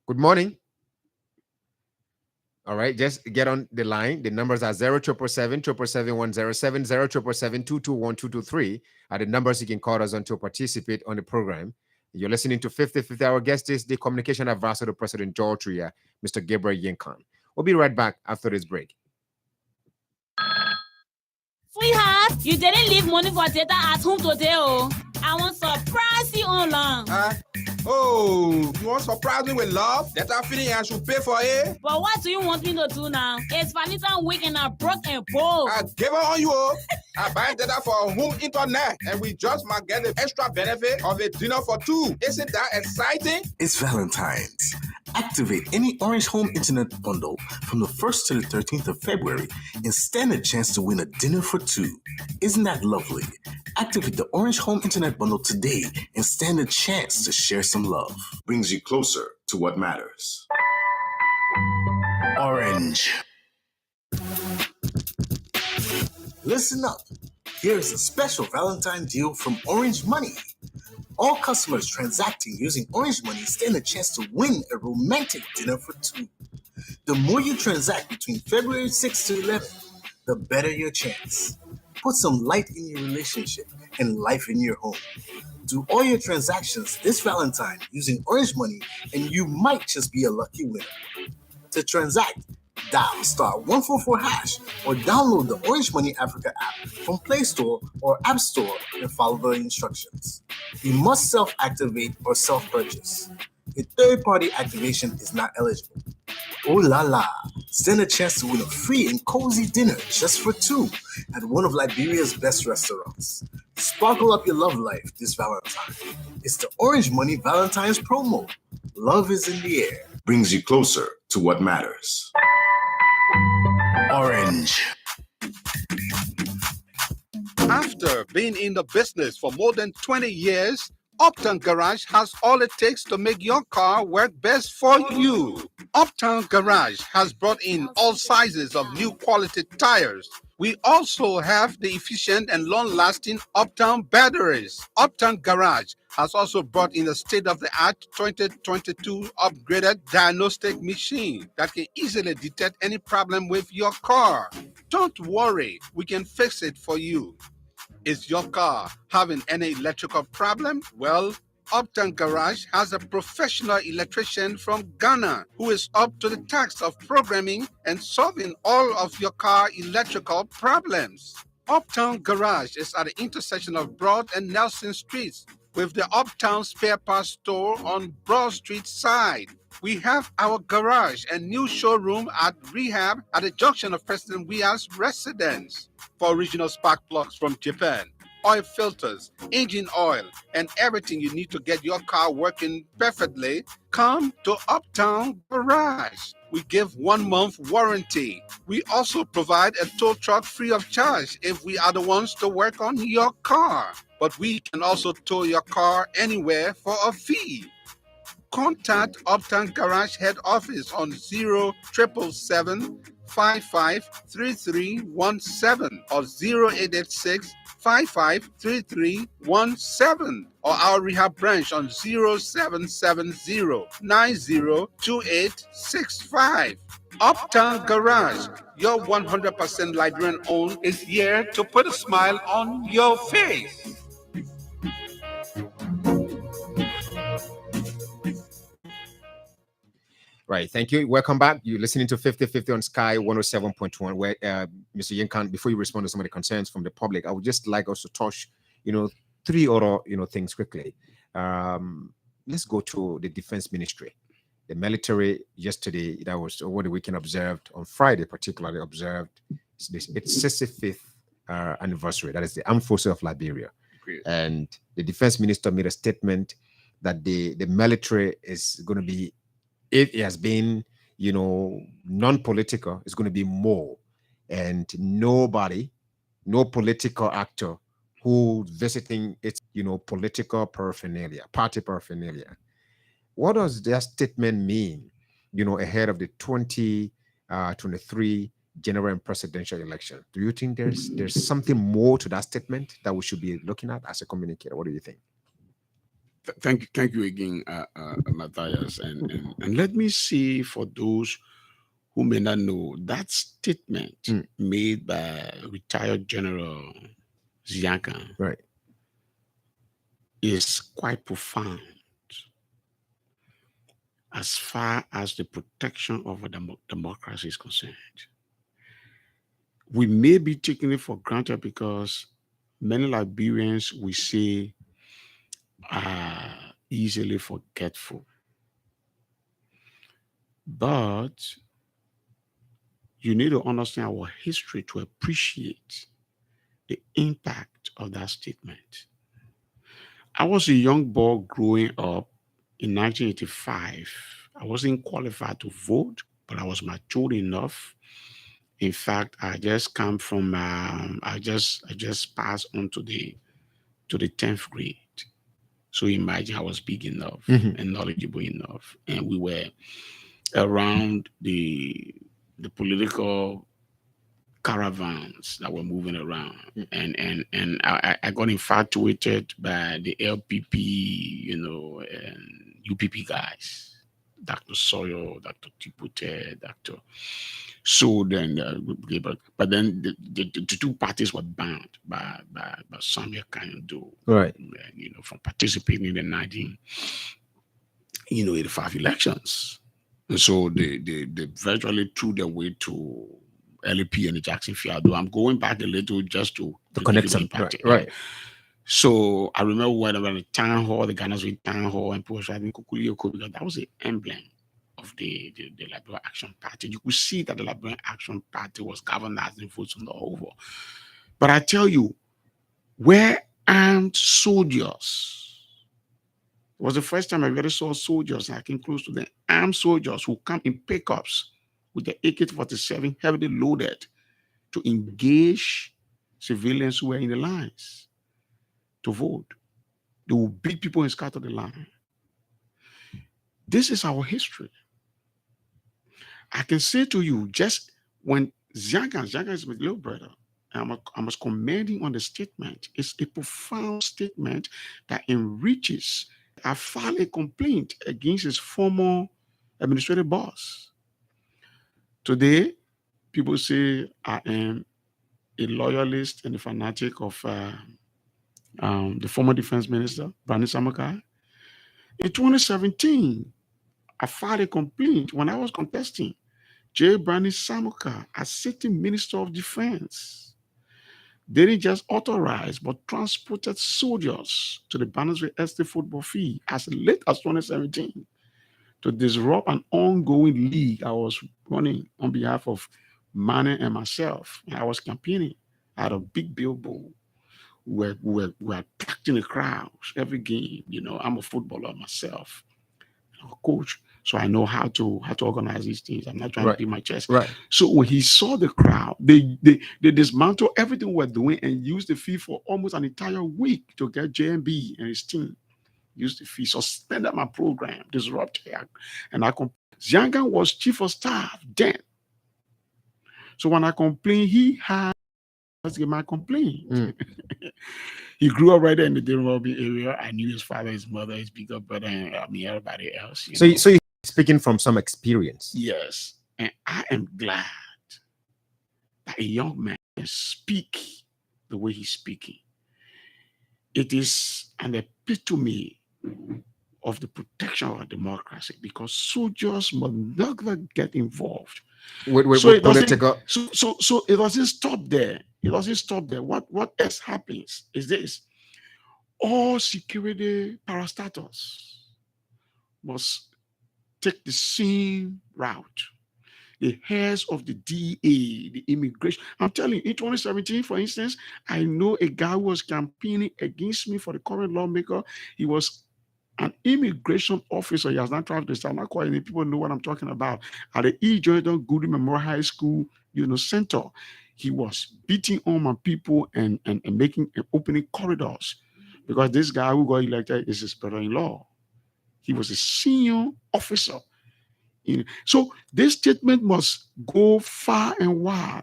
Good morning. All right, just get on the line. The numbers are 0777-107, are the numbers you can call us on to participate on the program. You're listening to 50/50. Our guest is the communication advisor to President George Ria, Mr. Gabriel Nyenkan. We'll be right back after this break. Sweetheart, you didn't leave money for data at home today, oh. I want surprise you online. Oh, you want to surprise me with love? That I feeling I should pay for it? But what do you want me to do now? It's Valentine week and I broke and broke. I gave up on you. I buy data for home internet and we just might get the extra benefit of a dinner for two. Isn't that exciting? It's Valentine's. Activate any Orange Home Internet bundle from the 1st to the 13th of February and stand a chance to win a dinner for two. Isn't that lovely? Activate the Orange Home Internet bundle today and stand a chance to share some love. Brings you closer to what matters. Orange. Listen up. Here's a special Valentine deal from Orange Money. All customers transacting using Orange Money stand a chance to win a romantic dinner for two. The more you transact between February 6th to 11th, the better your chance. put some light in your relationship and life in your home. Do all your transactions this Valentine using Orange Money, and you might just be a lucky winner. To transact, dial *144# or download the Orange Money Africa app from Play Store or App Store and follow the instructions. You must self-activate or self-purchase. A third-party activation is not eligible. Oh la la! Stand a chance to win a free and cozy dinner just for two at one of Liberia's best restaurants. Sparkle up your love life this Valentine. It's the Orange Money Valentine's promo. Love is in the air. Brings you closer to what matters. Orange. After being in the business for more than 20 years, Uptown Garage has all it takes to make your car work best for you. Uptown Garage has brought in all sizes of new quality tires. We also have the efficient and long-lasting Uptown batteries. Uptown Garage has also brought in a state-of-the-art 2022 upgraded diagnostic machine that can easily detect any problem with your car. Don't worry, we can fix it for you. Is your car having any electrical problem? Well, Uptown Garage has a professional electrician from Ghana who is up to the task of programming and solving all of your car electrical problems. Uptown Garage is at the intersection of Broad and Nelson Streets with the Uptown Spare Parts Store on Broad Street side. We have our garage and new showroom at Rehab at the junction of President Weah's residence. For original spark plugs from Japan, oil filters, engine oil, and everything you need to get your car working perfectly, come to Uptown Garage. We give 1 month warranty. We also provide a tow truck free of charge if we are the ones to work on your car. But we can also tow your car anywhere for a fee. Contact Uptown Garage Head Office on 077-553317 or 0886-553317 or our rehab branch on 0770-902865. Uptown Garage, your 100% Liberian owned, is here to put a smile on your face. Right. Thank you. Welcome back. You're listening to 50/50 on Sky 107.1, where Mr. Nyenkan, before you respond to some of the concerns from the public, I would just like us to touch, three other, things quickly. Let's go to the Defense Ministry. The military yesterday, that was over the weekend, observed, on Friday particularly, observed its 65th anniversary. That is the Armed Forces of Liberia. Great. And the Defense Minister made a statement that the military is going to be, it has been, non-political, it's going to be more. And nobody, no political actor who visiting its, political paraphernalia, party paraphernalia. What does that statement mean, ahead of the 2023 general and presidential election? Do you think there's something more to that statement that we should be looking at as a communicator? What do you think? Thank you again, Matthias. And let me see, for those who may not know, that statement made by retired General Ziankahn, right, is quite profound as far as the protection of democracy is concerned. We may be taking it for granted because many Liberians, we say, are easily forgetful. But you need to understand our history to appreciate the impact of that statement. I was a young boy growing up in 1985. I wasn't qualified to vote, but I was mature enough. In fact, I just come from, I just passed on to the 10th grade. So imagine I was big enough and knowledgeable enough. And we were around the political caravans that were moving around. And I got infatuated by the LPP, and UPP guys. Dr. Sawyer, Dr. Tipute, Dr. So then, but then the two parties were banned by Samuel Kanyando, right? From participating in the 1985 elections, and so they virtually threw their way to LP and the Jackson Fiado. I'm going back a little just to connect some, right. So I remember when I went to town hall, the Ghana's town hall, and people were writing Kukulioko because that was the emblem of the Liberal Action Party. You could see that the Liberal Action Party was galvanizing votes on the Oval. But I tell you, where armed soldiers, it was the first time I really saw soldiers, I came close to them, armed soldiers who come in pickups with the AK-47 heavily loaded to engage civilians who were in the lines to vote. They will beat people and scatter the line. This is our history. I can say to you, just when Ziankahn is my little brother, I was commenting on the statement. It's a profound statement that enriches. I filed a complaint against his former administrative boss. Today, people say I am a loyalist and a fanatic of the former defense minister, Brandon Samukai. In 2017, I filed a complaint when I was contesting J. Brandon Samukai as sitting Minister of Defense. They didn't just authorize, but transported soldiers to the Bannersville Estate football field as late as 2017 to disrupt an ongoing league I was running on behalf of Manny and myself. I was campaigning at a big billboard. We're attracting the crowds every game. I'm a footballer myself, a coach, so I know how to organize these things. I'm not trying to beat my chest. Right. So when he saw the crowd, they dismantled everything we're doing and used the fee for almost an entire week to get JMB and his team. Used the fee, suspended my program, disrupted, and Ziankahn was chief of staff then. So when I complained, he had my complaint. He grew up right there in the Durham area. I knew his father, his mother, his bigger brother, and everybody else. So you're speaking from some experience. Yes, and I am glad that a young man can speak the way he's speaking. It is an epitome of the protection of our democracy because soldiers must never get involved. With political. So it doesn't stop there. It doesn't stop there. What else happens is this: all security parastatals must take the same route. The heads of the DA, the immigration. I'm telling you, in 2017, for instance, I know a guy who was campaigning against me for the current lawmaker. He was an immigration officer. He has not traveled this time. I'm not quite any people know what I'm talking about. At the E. Jordan Goody Memorial High School, center, he was beating on my people and making and opening corridors because this guy who got elected is his brother-in-law. He was a senior officer. So this statement must go far and wide.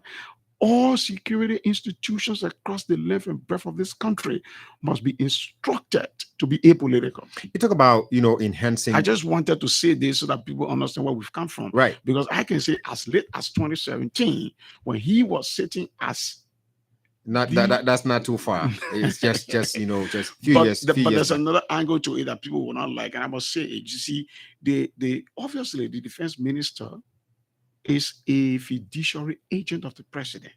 All security institutions across the length and breadth of this country must be instructed to be apolitical. You talk about, enhancing. I just wanted to say this so that people understand where we've come from. Right. Because I can say as late as 2017, when he was sitting as that's not too far. It's just few years. But there's another angle to it that people will not like, and I must say it. You see, obviously the defense minister is a fiduciary agent of the president.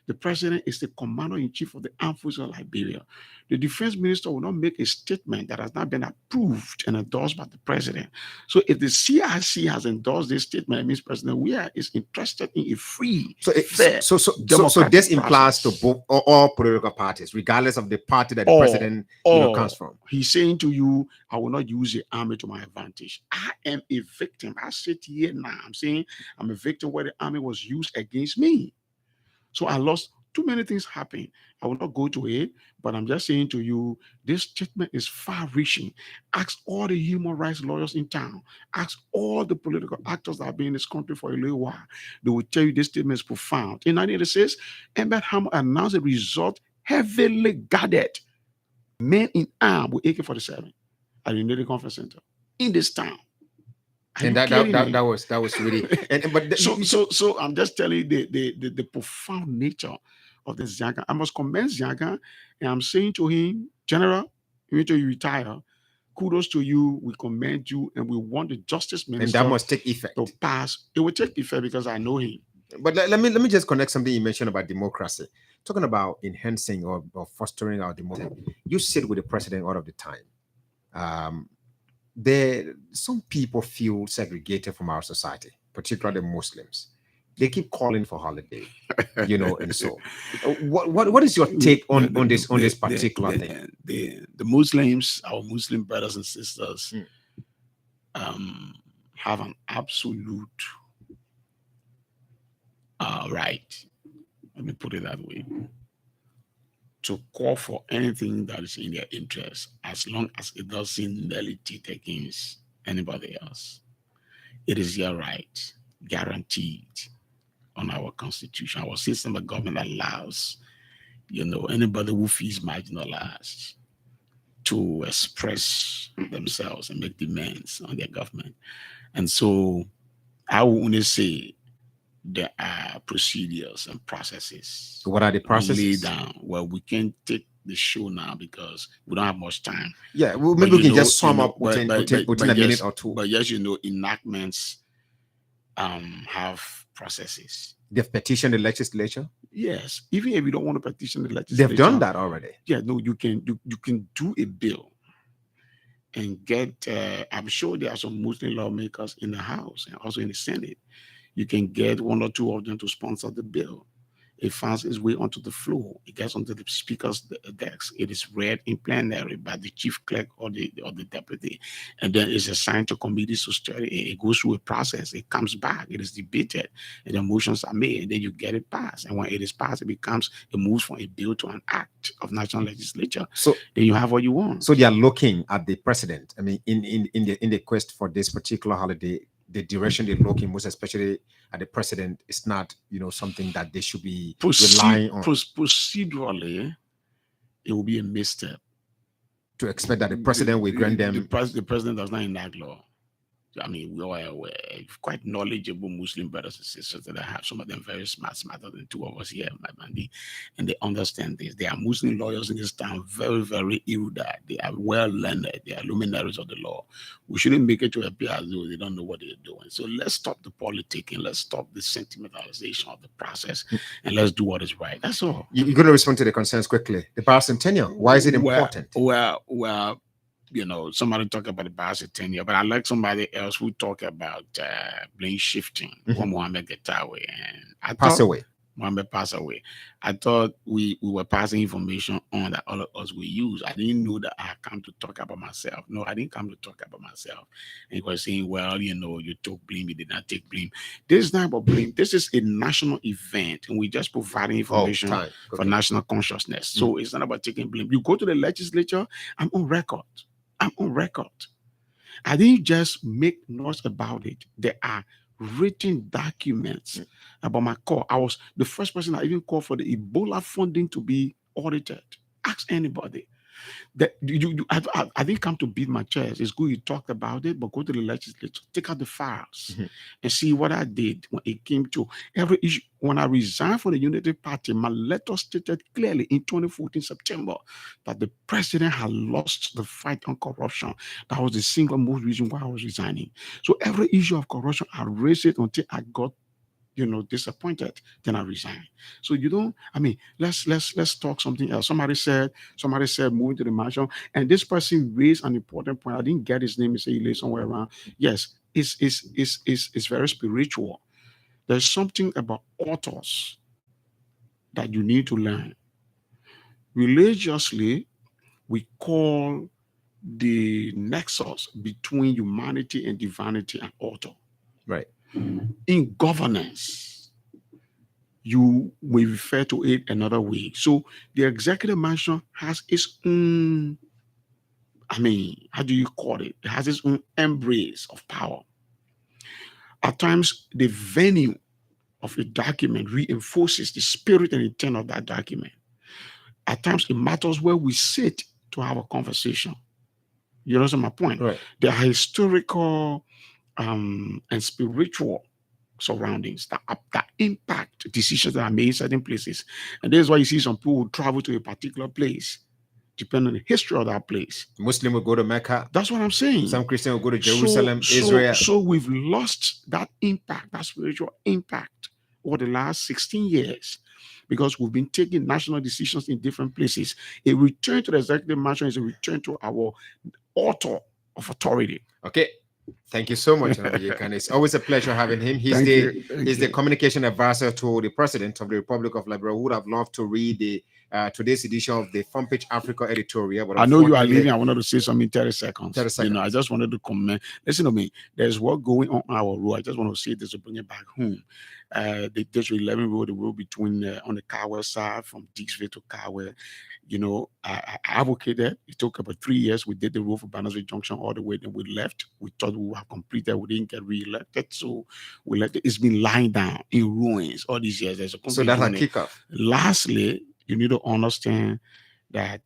The president is the commander-in-chief of the armed forces of Liberia. The defense minister will not make a statement that has not been approved and endorsed by the president. So if the CIC has endorsed this statement, it means President Weah is interested in a free, fair, so this implies to both all political parties, regardless of the party that the president comes from. He's saying to you, I will not use the army to my advantage. I am a victim. I sit here now. I'm saying I'm a victim where the army was used against me. So I lost. Too many things happen. I will not go to it, but I'm just saying to you, this statement is far-reaching. Ask all the human rights lawyers in town. Ask all the political actors that have been in this country for a little while. They will tell you this statement is profound. In 1986, Embed Hammer announced a result heavily guarded. Men in arms with AK-47 at the United Conference Center in this town. And that was really so I'm just telling you the profound nature of the Ziankahn. I must commend Ziankahn, and I'm saying to him, General, until you retire, kudos to you. We commend you, and we want the Justice Minister, and that must take effect to pass. It will take effect because I know him. But let me just connect something you mentioned about democracy. Talking about enhancing or fostering our democracy, you sit with the president all of the time. Some people feel segregated from our society, particularly Muslims. They keep calling for holiday, and so what is your take on this particular thing? The Muslims, our Muslim brothers and sisters, have an absolute right, let me put it that way, to call for anything that is in their interest, as long as it doesn't militate against anybody else. It is their right, guaranteed on our constitution. Our system of government allows, anybody who feels marginalized to express themselves and make demands on their government. And so I will only say there are procedures and processes. What are the processes? Laid down. Well, we can't take the show now because we don't have much time. Yeah, well, maybe we can just sum up within a minute or two. But yes, enactments have processes. They've petitioned the legislature? Yes. Even if you don't want to petition the legislature. They've done that already. Yeah, no, you can do a bill and get, I'm sure there are some Muslim lawmakers in the House and also in the Senate. You can get one or two of them to sponsor the bill. It finds its way onto the floor. It gets onto the speaker's desk. It is read in plenary by the chief clerk or the deputy, and then it's assigned to committees to study it. It goes through a process. It comes back. It is debated, and the motions are made, and then you get it passed. And when it is passed, it moves from a bill to an act of national legislature. So then you have what you want. So they are looking at the president. I mean, in the quest for this particular holiday, the direction they're looking, most especially at the president, is not, something that they should be relying on. Procedurally, it will be a misstep to expect that the president will grant them. The president does not enact law. I mean, we are quite knowledgeable Muslim brothers and sisters that I have. Some of them very smarter than two of us here, Larbeindee, and they understand this. They are Muslim lawyers in this town, very, very erudite. They are well learned. They are luminaries of the law. We shouldn't make it to appear as though they don't know what they're doing. So let's stop the politicking. Let's stop the sentimentalization of the process, and let's do what is right. That's all. You're going to respond to the concerns quickly. The Bicentennial. Why is it important? Well. Somebody talk about the Bicentennial, but I like somebody else who talk about blame shifting. When Mohammed get away, and Mohammed passed away. I thought we were passing information on that all of us will use. I didn't know that I had come to talk about myself. No, I didn't come to talk about myself. And he was saying, well, you took blame, you did not take blame. This is not about blame. This is a national event, and we just providing information for national consciousness. So it's not about taking blame. You go to the legislature, I'm on record. I didn't just make noise about it. There are written documents about my call. I was the first person I even called for the Ebola funding to be audited. Ask anybody. I didn't come to beat my chest. It's good you talked about it, but go to the legislature, take out the files and see what I did when it came to every issue. When I resigned from the Unity Party, my letter stated clearly in 2014 September that the president had lost the fight on corruption. That was the single most reason why I was resigning. So every issue of corruption, I raised it until I got disappointed, then I resign. So let's talk something else. Somebody said moving to the mansion, and this person raised an important point. I didn't get his name. He said he lay somewhere around. Yes, it's very spiritual. There's something about authors that you need to learn. Religiously, we call the nexus between humanity and divinity an author. Right. In governance, you may refer to it another way. So the executive mansion has its own, how do you call it? It has its own embrace of power. At times, the venue of a document reinforces the spirit and intent of that document. At times, it matters where we sit to have a conversation. You understand my point? Right. There are historical and spiritual surroundings that impact decisions that are made in certain places. And this is why you see some people who travel to a particular place, depending on the history of that place. Muslim will go to Mecca. That's what I'm saying. Some Christian will go to Jerusalem, Israel. So we've lost that impact, that spiritual impact over the last 16 years because we've been taking national decisions in different places. A return to the executive mansion is a return to our author of authority. Okay. Thank you so much, Nyenkan. It's always a pleasure having him. He's the communication advisor to the President of the Republic of Liberia. Who would have loved to read the today's edition of the Front Page Africa editorial. But I know you are leaving. I wanted to say something in 30 seconds. 30 seconds. You know, I just wanted to comment. Listen to me. There's work going on our road. I just want to say this to bring it back home. The District 11 road, the road between on the Cowell side from Dixville to Cowell. You know, I advocated. It took about 3 years. We did the road for Bannersville Junction all the way. Then we left. We thought we were completed. We didn't get re-elected, so we let it. It's been lying down in ruins all these years. There's a so that's a kickoff. Lastly, you need to understand that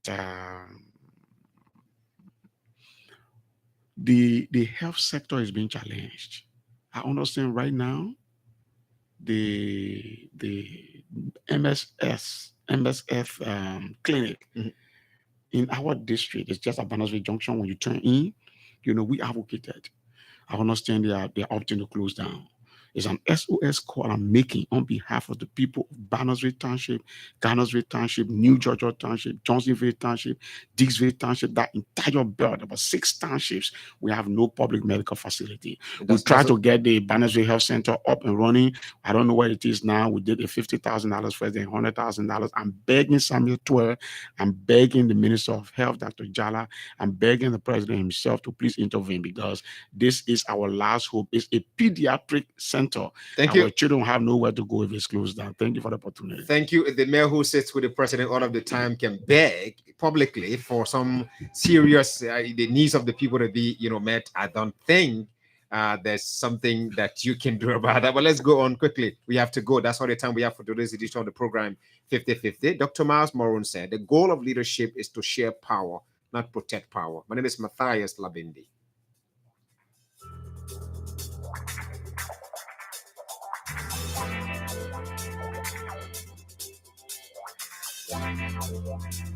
the health sector is being challenged. I understand right now the MSF clinic in our district is just at Bannersville Junction. When you turn in, you know, we advocated. I understand they're opting to close down. It's an SOS call I'm making on behalf of the people of Bannersville Township, Garnersville Township, New Georgia Township, Johnsonville Township, Dixville Township, that entire belt, about 6 townships, we have no public medical facility. We tried to get the Bannersville Health Center up and running. I don't know where it is now. We did a $50,000 first, then $100,000. I'm begging Samuel Twere, I'm begging the Minister of Health, Dr. Jala, I'm begging the President himself to please intervene because this is our last hope. It's a pediatric center. Thank you. Our children have nowhere to go if it's closed down. Thank you for the opportunity. Thank you. The mayor who sits with the president all of the time can beg publicly for some serious the needs of the people to be, you know, met. I don't think there's something that you can do about that. But let's go on quickly. We have to go. That's all the time we have for today's edition of the program 50/50. Dr. Miles Moron said the goal of leadership is to share power, not protect power. My name is Matthias Larbeindee. Wow.